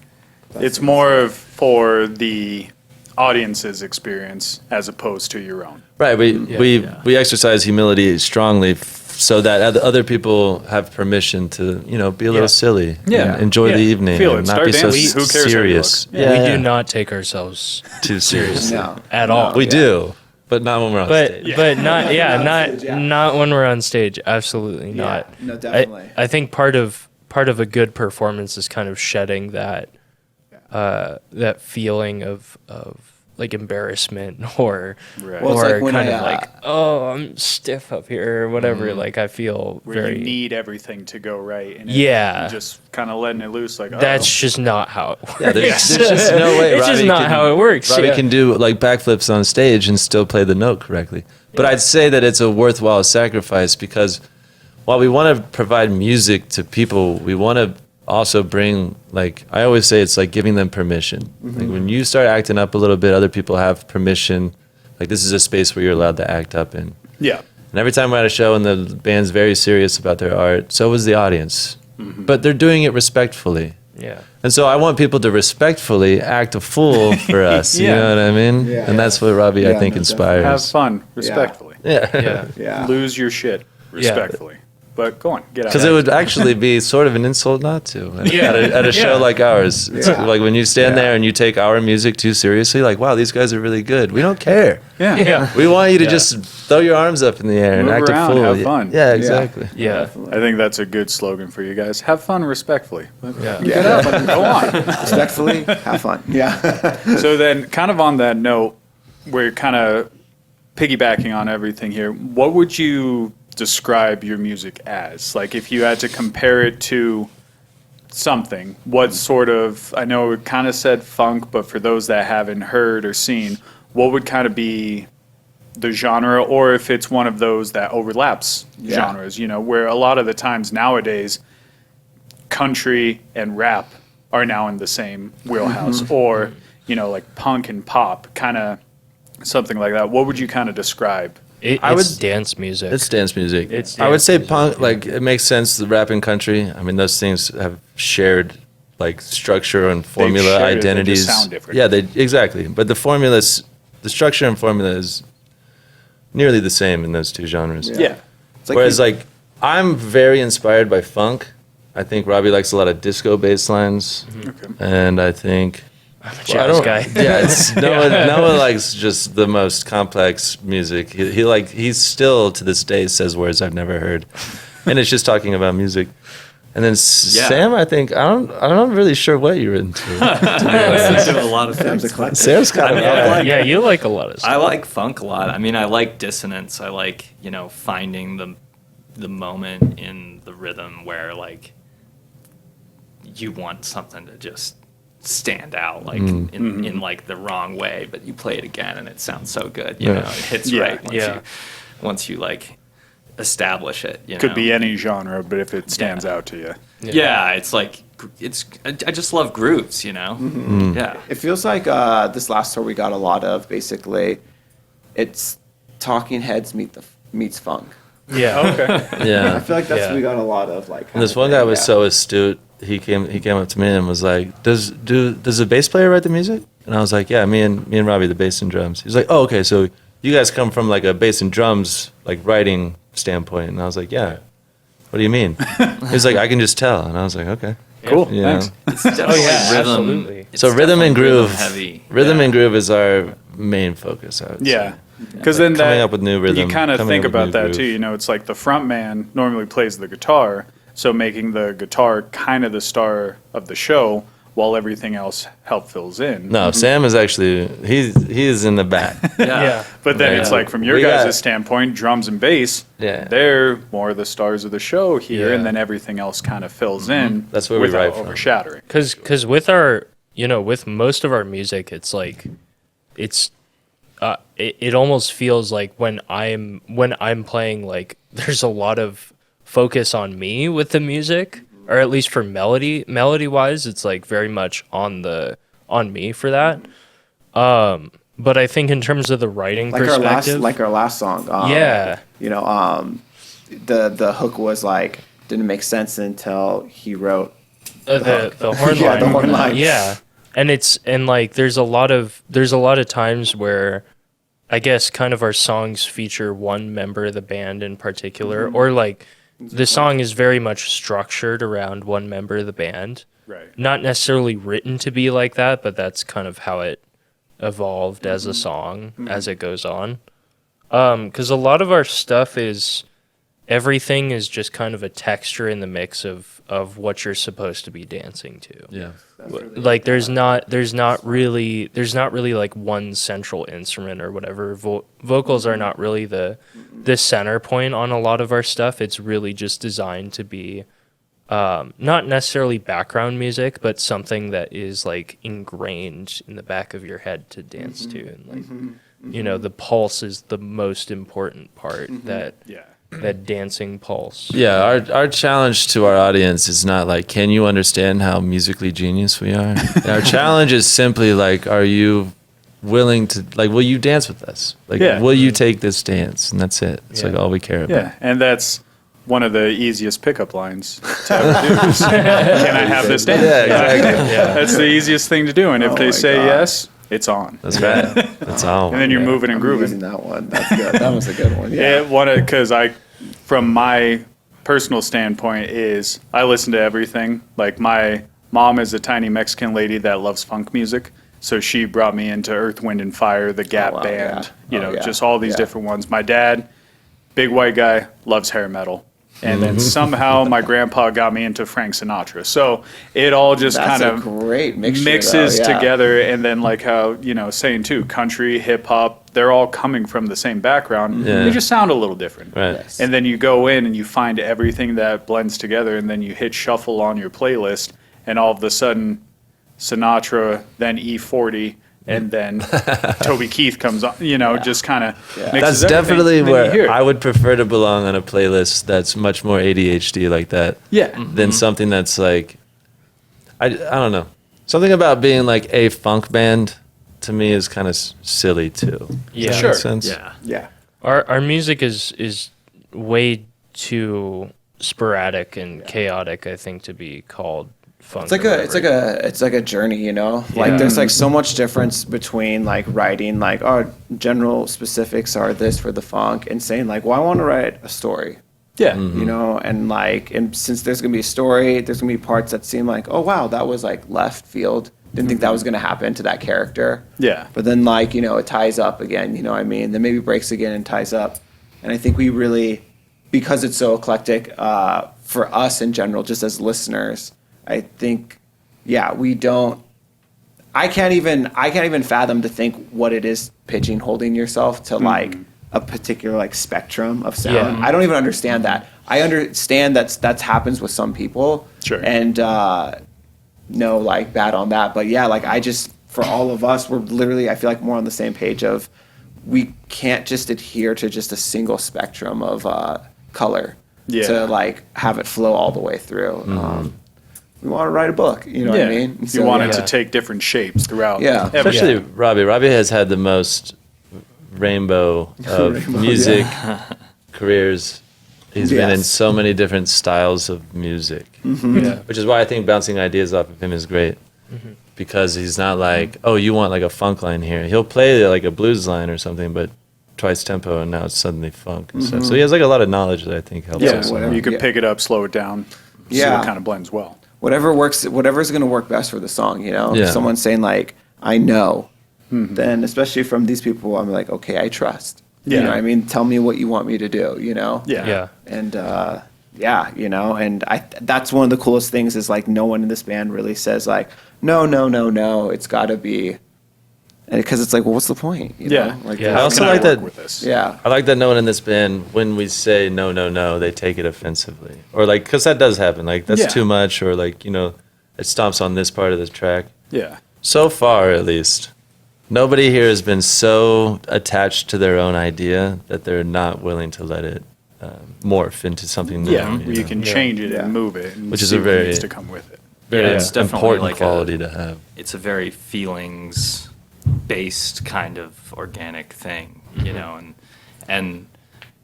It's more of for the audience's experience as opposed to your own. Right. We exercise humility strongly so that other people have permission to, be a little silly. Yeah. And enjoy Yeah. the evening. Feel it. And not Start be so dancing. Who cares how you serious. look? Yeah, We yeah. do not take ourselves Too serious. No. at all. We do, but not when we're on But stage. but not stage, yeah. not when we're on stage. Absolutely not. No, definitely. I think part of a good performance is kind of shedding that that feeling of like embarrassment or Right. Well, it's or like when kind I, of like, oh, I'm stiff up here or whatever. Like I feel Where very. you need everything to go right. And Yeah. you're just kind of letting it loose. Like, That's just not how it works. Yeah, there's just no way. It's just Robbie not can- how it works. Robbie yeah. can do like backflips on stage and still play the note correctly. But I'd say that it's a worthwhile sacrifice because while we want to provide music to people, we want to also bring, like, I always say it's like giving them permission. Like when you start acting up a little bit, other people have permission. Like this is a space where you're allowed to act up in. yeah. And every time we're at a show and the band's very serious about their art, so is the audience. But they're doing it respectfully. Yeah. And so I want people to respectfully act a fool for us. You Yeah. know what I mean? Yeah. And that's what Robbie, Yeah, I think, no, inspires. Have fun respectfully. Yeah. Yeah. Yeah. Lose your shit respectfully. But go on, get out. Because it would actually be sort of an insult not to. Yeah. At a show Yeah. like ours. It's Yeah. like when you stand Yeah. there and you take our music too seriously, like, wow, these guys are really good. We don't care. Yeah. Yeah. We want you to Yeah. just throw your arms up in the air and Move act around, a fool. have fun. Yeah, exactly. Yeah. I think that's a good slogan for you guys. Have fun respectfully. Yeah. Yeah. Go on. Respectfully, have fun. Yeah. So then, kind of on that note, we're kind of piggybacking on everything here. What would you describe your music as? Like, if you had to compare it to something, what sort of, I know it kind of said funk, but for those that haven't heard or seen, what would kind of be the genre, or if it's one of those that overlaps Yeah. genres, where a lot of the times nowadays, country and rap are now in the same wheelhouse, or, like punk and pop, kind of something like that. What would you kind of describe? I It's would- dance music. It's dance music. It's I would dance say music, punk, yeah. like, it makes sense, the rap and country. I mean, those things have shared, like, structure and formula shared it, they just identities. sound different. Yeah, exactly. But the structure and formula is nearly the same in those two genres. Yeah. It's like Whereas, like, I'm very inspired by funk. I think Robbie likes a lot of disco bass lines. Okay. And I think I'm a I jazz don't- guy. Yeah, it's, Noah likes just the most complex music. He still to this day says words I've never heard, and it's just talking about music. And then Yeah. Sam, I think I'm not really sure what you're into. I listen to a lot of Sam's things. eclectic. Sam's kind of Yeah. Yeah, you like a lot of stuff. I like funk a lot. I mean, I like dissonance. I like, finding the moment in the rhythm where like you want something to just stand out like in like the wrong way, but you play it again and it sounds so good. You Yeah. know, it hits Yeah. right Yeah. once you like establish it. You Could know? be any genre, but if it stands Yeah. out to you. Yeah, it's like I just love grooves. Yeah. It feels like this last tour we got a lot of basically, it's Talking Heads meets funk. Yeah. Okay. I Yeah. feel like that's Yeah. what we got a lot of like. And this one guy was so astute. He came up to me and was like, "Does the bass player write the music?" And I was like, "Yeah, me and Robbie, the bass and drums." He's like, "Oh, okay, so you guys come from like a bass and drums like writing standpoint." And I was like, "Yeah." What do you mean? He's like, "I can just tell." And I was like, "Okay." Cool. You Thanks. know? It's definitely yeah, rhythm. absolutely. It's So rhythm and definitely groove, heavy. rhythm Yeah. and groove is our main focus. I would Yeah. say. Because Like then coming that, up with new rhythm, you kind of coming think up with about new that groove. too. You know, it's like the front man normally plays the guitar, so making the guitar kind of the star of the show while everything else help fills in. No, Sam is actually he's in the back. Yeah. But then Yeah. it's like from your We guys' got- standpoint, drums and bass, Yeah. they're more the stars of the show here, Yeah. and then everything else kind of fills in. That's where we without write from. overshadowing. Cause with our, with most of our music, it's like, it almost feels like when I'm playing, like there's a lot of focus on me with the music, or at least for melody wise, it's like very much on me for that. But I think in terms of the writing like perspective, our last song. Yeah. You know, the hook was like didn't make sense until he wrote. the horn Yeah, line. the horn line. Yeah. And like there's a lot of times where I guess kind of our songs feature one member of the band in particular, or like the song is very much structured around one member of the band. Right. Not necessarily written to be like that, but that's kind of how it evolved as a song as it goes on. Because a lot of our stuff is everything is just kind of a texture in the mix of what you're supposed to be dancing to. Yeah. Like there's not really like one central instrument or whatever. Vocals are not really the center point on a lot of our stuff. It's really just designed to be not necessarily background music, but something that is like ingrained in the back of your head to dance to. And like, the pulse is the most important part, that Yeah. dancing pulse. Yeah, our challenge to our audience is not like, can you understand how musically genius we are? Our challenge is simply like, are you willing to, like, will you dance with us? Like, Yeah. will you take this dance? And that's it. It's like Yeah. all we care about. Yeah, and that's one of the easiest pickup lines to ever do. is, Can I have this dance? Yeah, exactly. That's the easiest thing to do. And if Oh they my say God. yes, it's on. That's right. That's all. And then you're moving and I'm using grooving. that one. That's good. That was a good one. Yeah. Because from my personal standpoint, is I listen to everything. Like my mom is a tiny Mexican lady that loves funk music. So she brought me into Earth, Wind, and Fire, the Gap wow, Band, yeah. Oh, yeah. just all these Yeah. different ones. My dad, big white guy, loves hair metal. And then somehow my grandpa got me into Frank Sinatra. So it all just That's kind a of great mixture, mixes though, yeah. together. And then like how, saying too, country, hip hop, they're all coming from the same background. Yeah. They just sound a little different. Right. Yes. And then you go in and you find everything that blends together, and then you hit shuffle on your playlist, and all of a sudden Sinatra, then E40, and then Toby Keith comes on, just kind of mixes That's everything, definitely and then you hear where it. I would prefer to belong on a playlist that's much more ADHD like that. Yeah. Than something that's like, I don't know. Something about being like a funk band to me is kind of silly too. Yeah. Does that Sure. make sense? Yeah. Yeah. Our music is way too sporadic and chaotic, I think, to be called funk. It's like a journey, you know. Like there's like so much difference between like writing like general specifics are this for the funk, and saying like, well, I want to write a story. Yeah. You know, and since there's gonna be a story, there's gonna be parts that seem like, oh wow, that was like left field. Didn't think that was gonna happen to that character. Yeah. But then like, it ties up again, you know what I mean? Then maybe breaks again and ties up. And I think we really, because it's so eclectic, for us in general, just as listeners, I think, I can't even fathom to think what it is pigeonholing yourself to like a particular like spectrum of sound. Yeah. I don't even understand that. I understand that happens with some people. Sure. And no like bad on that. But yeah, like I just, for all of us, we're literally, I feel like more on the same page of we can't just adhere to just a single spectrum of color Yeah. to like have it flow all the way through. We want to write a book, you know what I mean? And You so, want it yeah. to take different shapes throughout. Yeah. every- Especially Robbie. Robbie has had the most rainbow of music careers He's been in Yes. so many different styles of music, Yeah. which is why I think bouncing ideas off of him is great. Because he's not like, oh, you want like a funk line here. He'll play like a blues line or something, but twice tempo, and now it's suddenly funk and stuff. So he has like a lot of knowledge that I think helps Yeah, us. whatever. you could Yeah. pick it up, slow it down, see Yeah. what kind of blends well. Whatever works, whatever's going to work best for the song, you know? Yeah. If someone's saying, like, I know, then especially from these people, I'm like, okay, I trust. Yeah. You know what I mean? Tell me what you want me to do, you know? Yeah. Yeah. And, yeah, you know, and that's one of the coolest things is, like, no one in this band really says, like, no, no, no, no, it's got to be. And because it's like, well, what's the point? You Yeah. know? Like, Yeah. I How also can like work that- with this? yeah. I like that no one in this band, when we say no, no, no, they take it offensively. Or like, because that does happen. Like, that's Yeah. too much, or like, you know, it stomps on this part of the track. Yeah. So far, at least, nobody here has been so attached to their own idea that they're not willing to let it morph into something new. Yeah. you You know? can Yeah. change it Yeah. and move it, and Which is see a what very- needs to come with it. Very Yeah, it's definitely important like quality to have. it's a very feelings based kind of organic thing, you know, and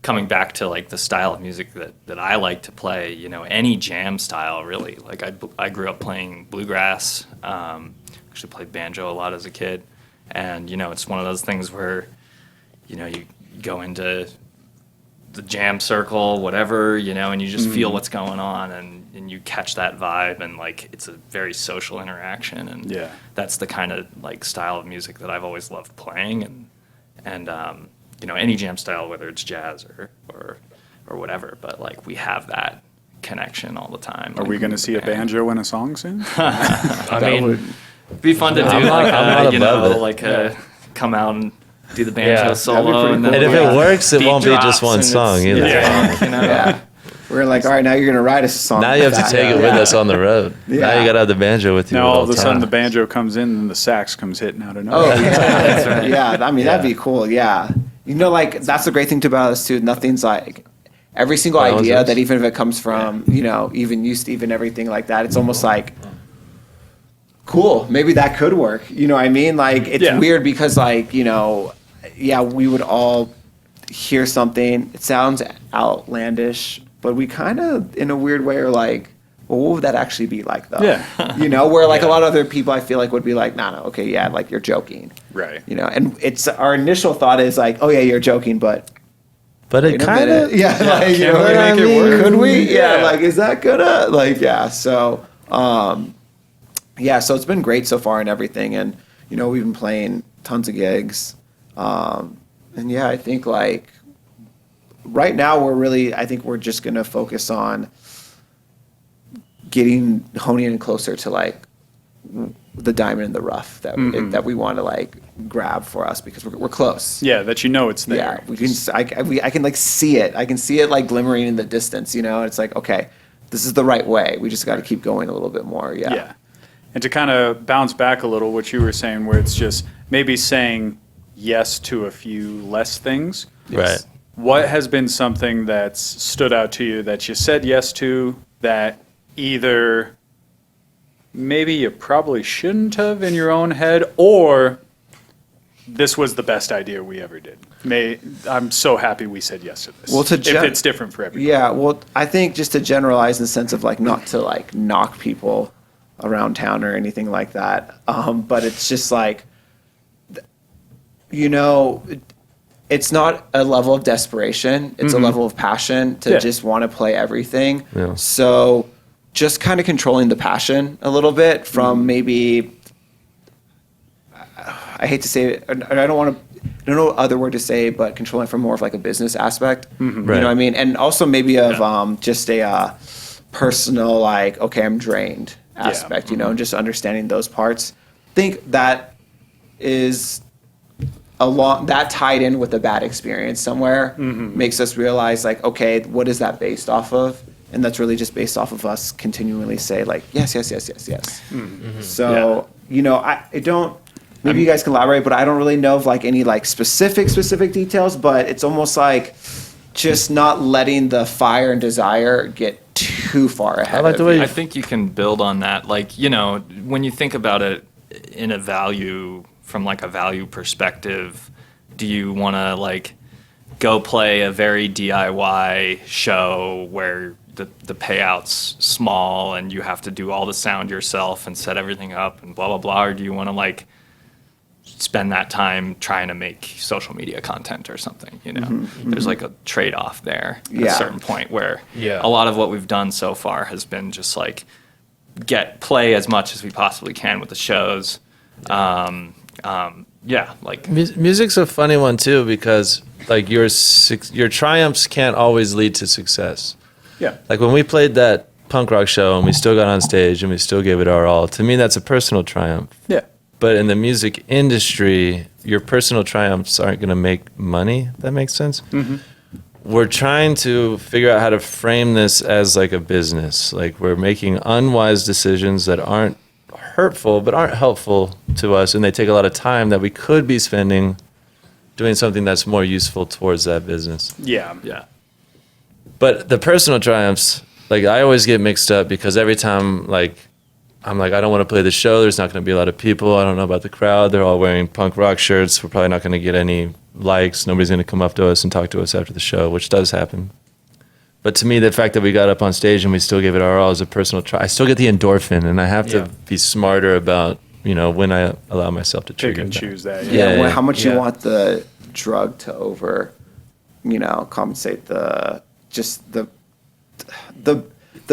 coming back to like the style of music that I like to play, you know, any jam style really. Like I grew up playing bluegrass, actually played banjo a lot as a kid, and you know, it's one of those things where, you know, you go into the jam circle, whatever, you know, and you just feel what's going on, and you catch that vibe, and like it's a very social interaction, and Yeah. that's the kind of like style of music that I've always loved playing, and you know, any jam style, whether it's jazz or whatever, but like we have that connection all the time. Are we going to see a banjo in a song soon? I mean, It'd be fun to do I'm not- like I'm not you above know, it. like come out and do the banjo Yeah. solo, That'd be pretty and cool. then And if Yeah. it works, it beat won't be drops just one and song it's- either. Yeah, you know? Yeah. We're like, all right, now you're going to write us a song. Now you have to take it with us on the road. Now Yeah. you got to have the banjo with you. Now at all of a sudden time. the banjo comes in and the sax comes hitting out of Oh, nowhere. yeah. Yeah, I mean, that'd be cool. Yeah. You know, like, that's the great thing about us, too. Nothing's like, every single Well, idea it's- that even if it comes from, you know, even you, Steve, and everything like that, it's almost like, cool, maybe that could work. You know what I mean? Like, it's Yeah. weird because, like, you know, yeah, we would all hear something, it sounds outlandish, but we kind of, in a weird way, are like, well, what would that actually be like, though? Yeah. You know, where, like, a lot of other people, I feel like, would be like, no, okay, yeah, like, you're joking. Right. You know, and it's our initial thought is like, oh yeah, you're joking, but But wait it a kind minute. of. yeah, like, you can know we what I make it mean? work? Could we? Yeah, Yeah. like, is that gonna like, yeah. So, yeah, so it's been great so far and everything, and you know, we've been playing tons of gigs, and yeah, I think like right now I think we're just gonna focus on honing in closer to like the diamond in the rough that we want to like grab for us because we're close. Yeah, that you know it's there. Yeah, we can. I can like see it. I can see it like glimmering in the distance. You know, it's like okay, this is the right way. We just got to keep going a little bit more. Yeah. Yeah. And to kind of bounce back a little, what you were saying, where it's just maybe saying yes to a few less things. Right. What has been something that's stood out to you that you said yes to that either maybe you probably shouldn't have in your own head, or this was the best idea we ever did? I'm so happy we said yes to this. Well, if it's different for everybody. Yeah. Well, I think just to generalize in the sense of like not to like knock people around town or anything like that, but it's just like, you know, it's not a level of desperation. It's a level of passion to Yeah. just want to play everything. Yeah. So just kind of controlling the passion a little bit from maybe, I hate to say it, and I don't know what other word to say, but controlling from more of like a business aspect. You know what I mean? And also maybe of just a personal, like, okay, I'm drained aspect, you know, and just understanding those parts. I think that is that tied in with a bad experience somewhere makes us realize like, okay, what is that based off of? And that's really just based off of us continually say like, yes, yes, yes, yes, yes. So, you know, I don't, maybe you guys can elaborate, but I don't really know of like any like specific details, but it's almost like just not letting the fire and desire get too far ahead. I like the of way you. I think you can build on that. Like, you know, when you think about it in from like a value perspective, do you want to like go play a very DIY show where the payout's small and you have to do all the sound yourself and set everything up and blah blah blah, or do you want to like spend that time trying to make social media content or something? There's like a trade-off there at a Yeah. certain point where Yeah. a lot of what we've done so far has been just like play as much as we possibly can with the shows. Like Music's a funny one too because like your triumphs can't always lead to success. Yeah. Like when we played that punk rock show and we still got on stage and we still gave it our all, to me that's a personal triumph. Yeah. But in the music industry, your personal triumphs aren't going to make money. If that makes sense. We're trying to figure out how to frame this as like a business. Like we're making unwise decisions that aren't hurtful but aren't helpful to us, and they take a lot of time that we could be spending doing something that's more useful towards that business. Yeah. yeah. But the personal triumphs, like I always get mixed up because every time like I'm like, I don't want to play the show. There's not going to be a lot of people. I don't know about the crowd. They're all wearing punk rock shirts. We're probably not going to get any likes. Nobody's going to come up to us and talk to us after the show, which does happen. But to me, the fact that we got up on stage and we still gave it our all is a personal I still get the endorphin, and I have Yeah. to be smarter about, when I allow myself to Pick trigger and that. choose that. Yeah, Yeah, how much yeah. you want the drug to compensate the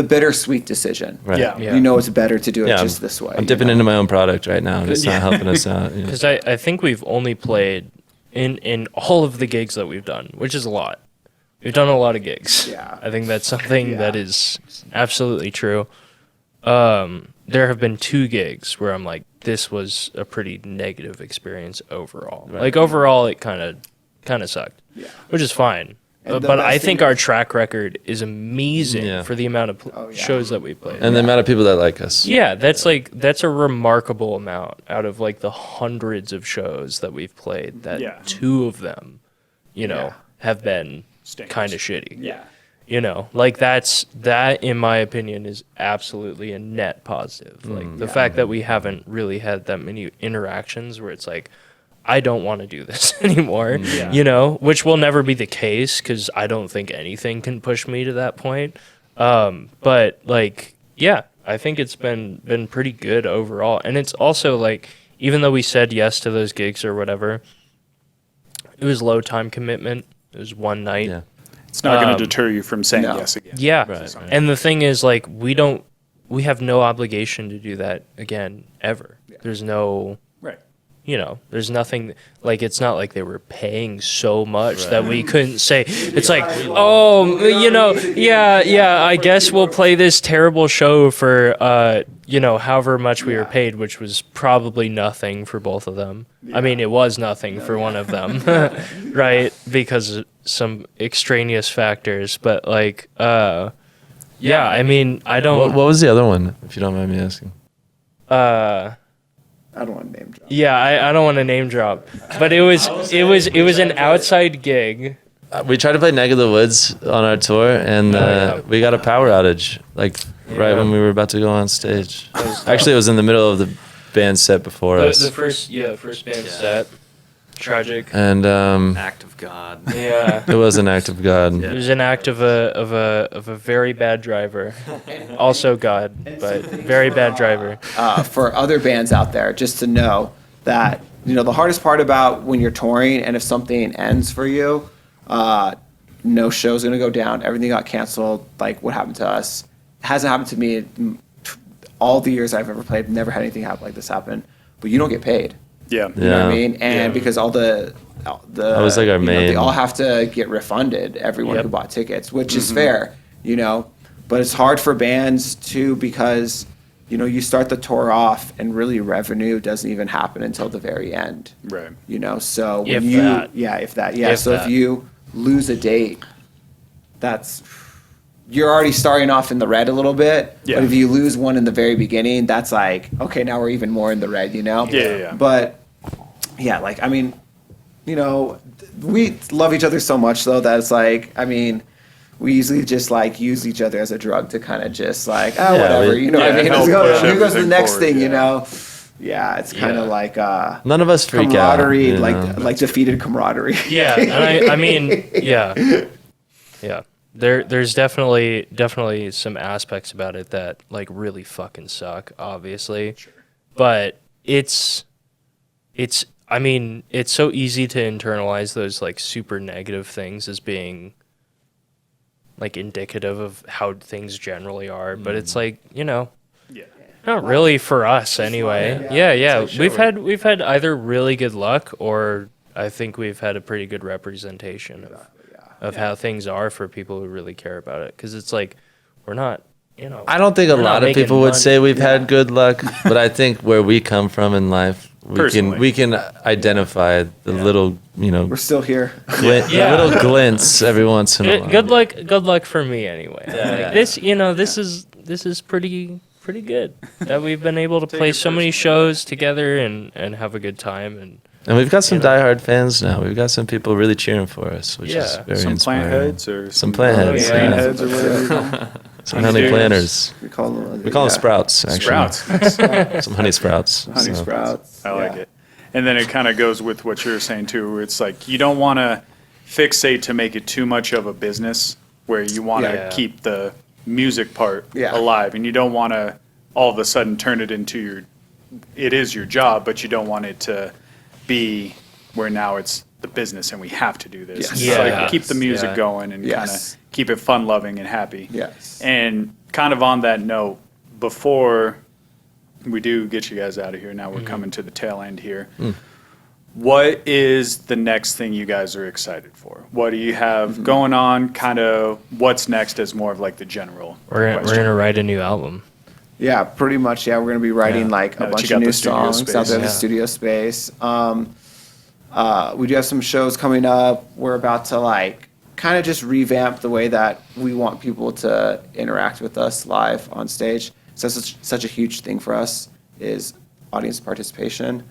bittersweet decision. Right. Yeah. You know it's better to do it Yeah, just this way. I'm dipping into my own product right now, and it's not helping us out. Because I think we've only played in all of the gigs that we've done, which is a lot. We've done a lot of gigs. Yeah. I think that's something Yeah. that is absolutely true. There have been 2 gigs where I'm like, this was a pretty negative experience overall. Right. Like overall, it kind of sucked, which is fine. And the But best I thing think is- our track record is amazing Yeah. for the amount of Oh, yeah. shows that we played. And the amount of people that like us. Yeah, that's a remarkable amount out of like the hundreds of shows that we've played. That Yeah. 2 of them, Yeah. have been Stinkers. kind of shitty. Yeah. Like that in my opinion is absolutely a net positive. Like the fact that we haven't really had that many interactions where it's like, I don't want to do this anymore, which will never be the case because I don't think anything can push me to that point. But like, yeah, I think it's been pretty good overall. And it's also like, even though we said yes to those gigs or whatever, it was low time commitment. It was one night. Yeah. It's not going Um, to deter you from saying no. yes again. Yeah. Right. And the thing is, like, we have no obligation to do that again ever. There's no, Right. there's nothing, like, it's not like they were paying so much that we couldn't say, it's like, oh, yeah, I guess we'll play this terrible show for, however much we were paid, which was probably nothing for both of them. I mean, it was nothing for one of them, right? Because of some extraneous factors, but like, yeah, I mean, I What, don't, what was the other one, if you don't mind me asking? I don't want to name drop. yeah, I don't want to name drop, but it was an outside gig. We tried to play Neck of the Woods on our tour, and yeah. we got a power outage, like right when we were about to go on stage. Actually, it was in the middle of the band set before us. The first band set, tragic. And Act of God. Yeah. it was an act of God. It was an act of a very bad driver, also God, but very bad driver. For other bands out there, just to know that the hardest part about when you're touring and if something ends for you, no show's gonna go down. Everything got canceled. Like what happened to us hasn't happened to me all the years I've ever played. Never had anything like this happen. But you don't get paid. Yeah. You know what I Yeah. mean? And because all the That was like our they main- all have to get refunded. Everyone Yep. who bought tickets, which is fair, But it's hard for bands too because you start the tour off and really revenue doesn't even happen until the very end. Right. So when If you that. if that If so if that. you lose a date, you're already starting off in the red a little bit. Yeah. But if you lose one in the very beginning, that's like, okay, now we're even more in the red, Yeah. But yeah, like I mean, we love each other so much though that it's like, I mean, we usually just like use each other as a drug to kind of just like, Yeah, whatever, we- what I mean? help Let's go. push Here goes the everything next forward, thing, yeah. Yeah, it's kind of Yeah. like None of us freak out. camaraderie, you like know? like defeated camaraderie. Yeah, and I mean, yeah. There's definitely some aspects about it that like really fucking suck, obviously. But it's I mean, it's so easy to internalize those like super negative things as being like indicative of how things generally are, but it's like, you know, Yeah. not really for us anyway. Yeah. It's like We've had either really good luck or I think we've had a pretty good representation of how things are for people who really care about it. Because it's like we're not, you know. I don't think a we're not lot of making people would money. say we've had good luck, but I think where we come from in life, Personally. we can identify the little, you know, We're still here. Yeah. the little glints every once in a while. Good luck for me anyway. Like this, you know, this is pretty good that we've been able to play it so many personally. shows together and have a good time and And we've got some You know. diehard fans now. We've got some people really cheering for us, which is Yeah. very Some inspiring. plant heads or Some plant heads, green yeah. heads or whatever. you call 'em. Some honey Honeydews. planters. We call them. We call them sprouts, actually. Sprouts. Some honey sprouts. Honey so. sprouts. I like yeah. it. And then it kind of goes with what you're saying too, where it's like you don't want to fixate to make it too much of a business where you want to Yeah. keep the music part Yeah. alive, and you don't want to all of a sudden turn it into it is your job, but you don't want it to be where now it's the business and we have to do this. Yes. It's Yeah. like keep the music Yeah. going and kind Yes. of keep it fun loving and happy. Yes. And kind of on that note, before we do get you guys out of here, now we're coming to the tail end here. What is the next thing you guys are excited for? What do you have going on? Kind of what's next is more of like the general we're question. gonna write a new album. Yeah, pretty much. Yeah, we're gonna be writing Yeah. like Now a that you bunch got of the new studio songs space. out there in the Yeah. studio space. We do have some shows coming up. We're about to like kind of just revamp the way that we want people to interact with us live on stage. So such a huge thing for us is audience participation.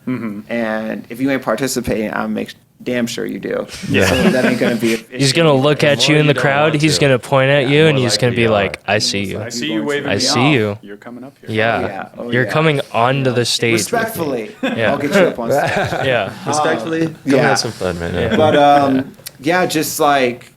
And if you ain't participating, I'm make damn sure you do. Yeah. So that ain't gonna be. an He's issue. gonna look at more you in you the don't crowd. want He's to. gonna point at you, and more he's gonna likely be you like, are. "I see you." I see you waving I me see off. you. You're coming up here. Yeah, yeah. Oh, you're yeah. coming onto the stage. with me. Respectfully, Yeah. I'll get you up on stage. Yeah. Respectfully, come yeah. have some fun right now. Yeah. But yeah, just like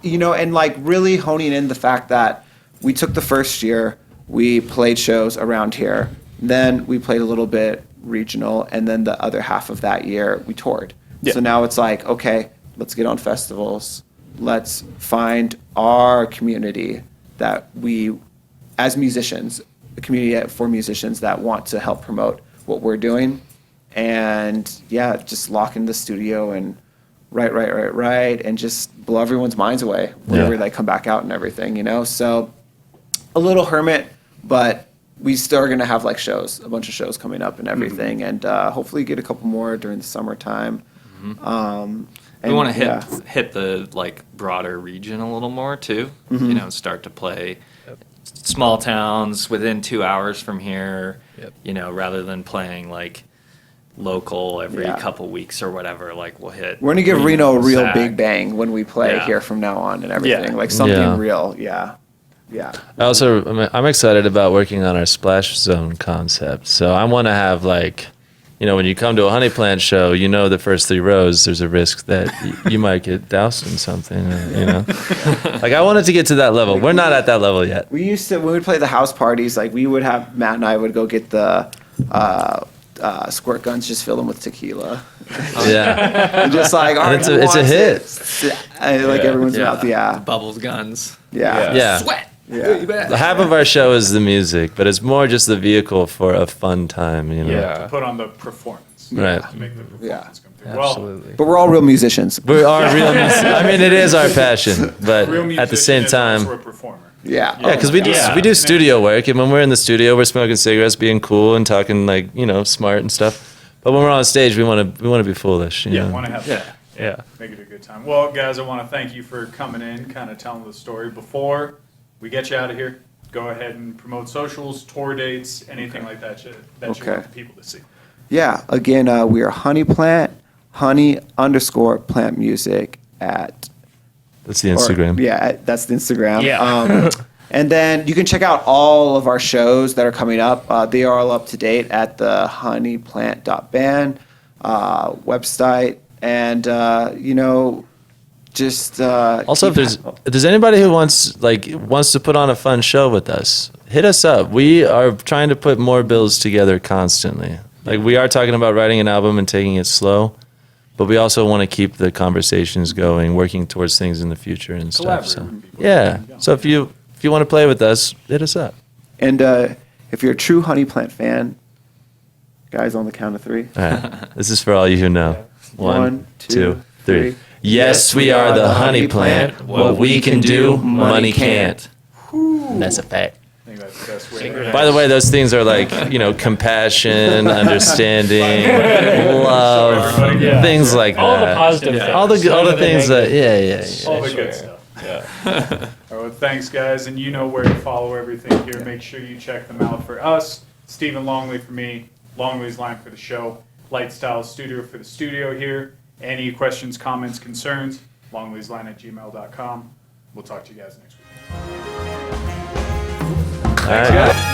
and like really honing in the fact that we took the first year, we played shows around here, then we played a little bit regional, and then the other half of that year we toured. Yeah. So now it's like, okay, let's get on festivals. Let's find our community that we, as musicians, a community for musicians that want to help promote what we're doing. And yeah, just lock in the studio and write, and just blow everyone's minds away whenever Yeah. they come back out and everything, So a little hermit, but we still are going to have like shows, a bunch of shows coming up and everything, and hopefully get a couple more during the summertime. We want to yeah. hit the like broader region a little more too. Mm-hmm. You know, start to play small towns within 2 hours from here. Yep. You know, rather than playing like local every Yeah. couple weeks or whatever. Like we'll hit. We're going to give Reno a real Sac. big bang when we play Yeah. here from now on and everything, Yeah. like something Yeah. real. Yeah. Yeah. I'm excited about working on our splash zone concept. So I want to have like, when you come to a honey plant show, the first 3 rows, there's a risk that you might get doused in something. Like I wanted to get to that level. We're not at that level yet. We used to, when we'd play the house parties, like we would have, Matt and I would go get the squirt guns, just fill them with tequila. Yeah. And just like, all right, it's who a wants hit. it? Like everyone's Yeah. mouth, yeah. Bubbles guns. Yeah. Yeah. Sweat. Yeah. The half of our show is the music, but it's more just the vehicle for a fun time. Yeah. Put on the performance. Right. To make the performance Yeah. come through. Well, Absolutely. But we're all real musicians. We are real music. I mean, it is our passion, but real at the same musician is time, also a performer. Yeah. yeah, because we do Yeah. we do studio work, and when we're in the studio, we're smoking cigarettes, being cool, and talking like smart and stuff. But when we're on stage, we want to be foolish. Yeah, know? want to have Yeah. fun. Yeah. Make it a good time. Well, guys, I want to thank you for coming in, kind of telling the story. Before we get you out of here, go ahead and promote socials, tour dates, anything like that that you Okay. want the people to see. Yeah. Again, we are Honey Plant, honey_plant music at That's the or- Instagram. yeah, that's the Instagram. Yeah. And then you can check out all of our shows that are coming up. They are all up to date at the honeyplant.band website. And, just Also, if there's anybody who wants to put on a fun show with us, hit us up. We are trying to put more bills together constantly. Like, we are talking about writing an album and taking it slow, but we also want to keep the conversations going, working towards things in the future and stuff. So Collaborate with people. yeah. So if you want to play with us, hit us up. And if you're a true Honey Plant fan, guys, on the count of 3. All right. This is for all you who know. 1, 2, 3. Yes, we are the honey plant. What we can do, money can't. That's a fact. I think that's the best way to By the way, those things are like, compassion, understanding, love, Yeah. things like that. All the positive things. All the None of things negative. that, yeah. all the good stuff. All right, well, thanks, guys, and you know where to follow everything here. Make sure you check them out for us. Stephen Longley for me, Longley's Line for the show, Lightstyle Studio for the studio here. Any questions, comments, concerns, longley'sline@gmail.com. We'll talk to you guys next week. All right.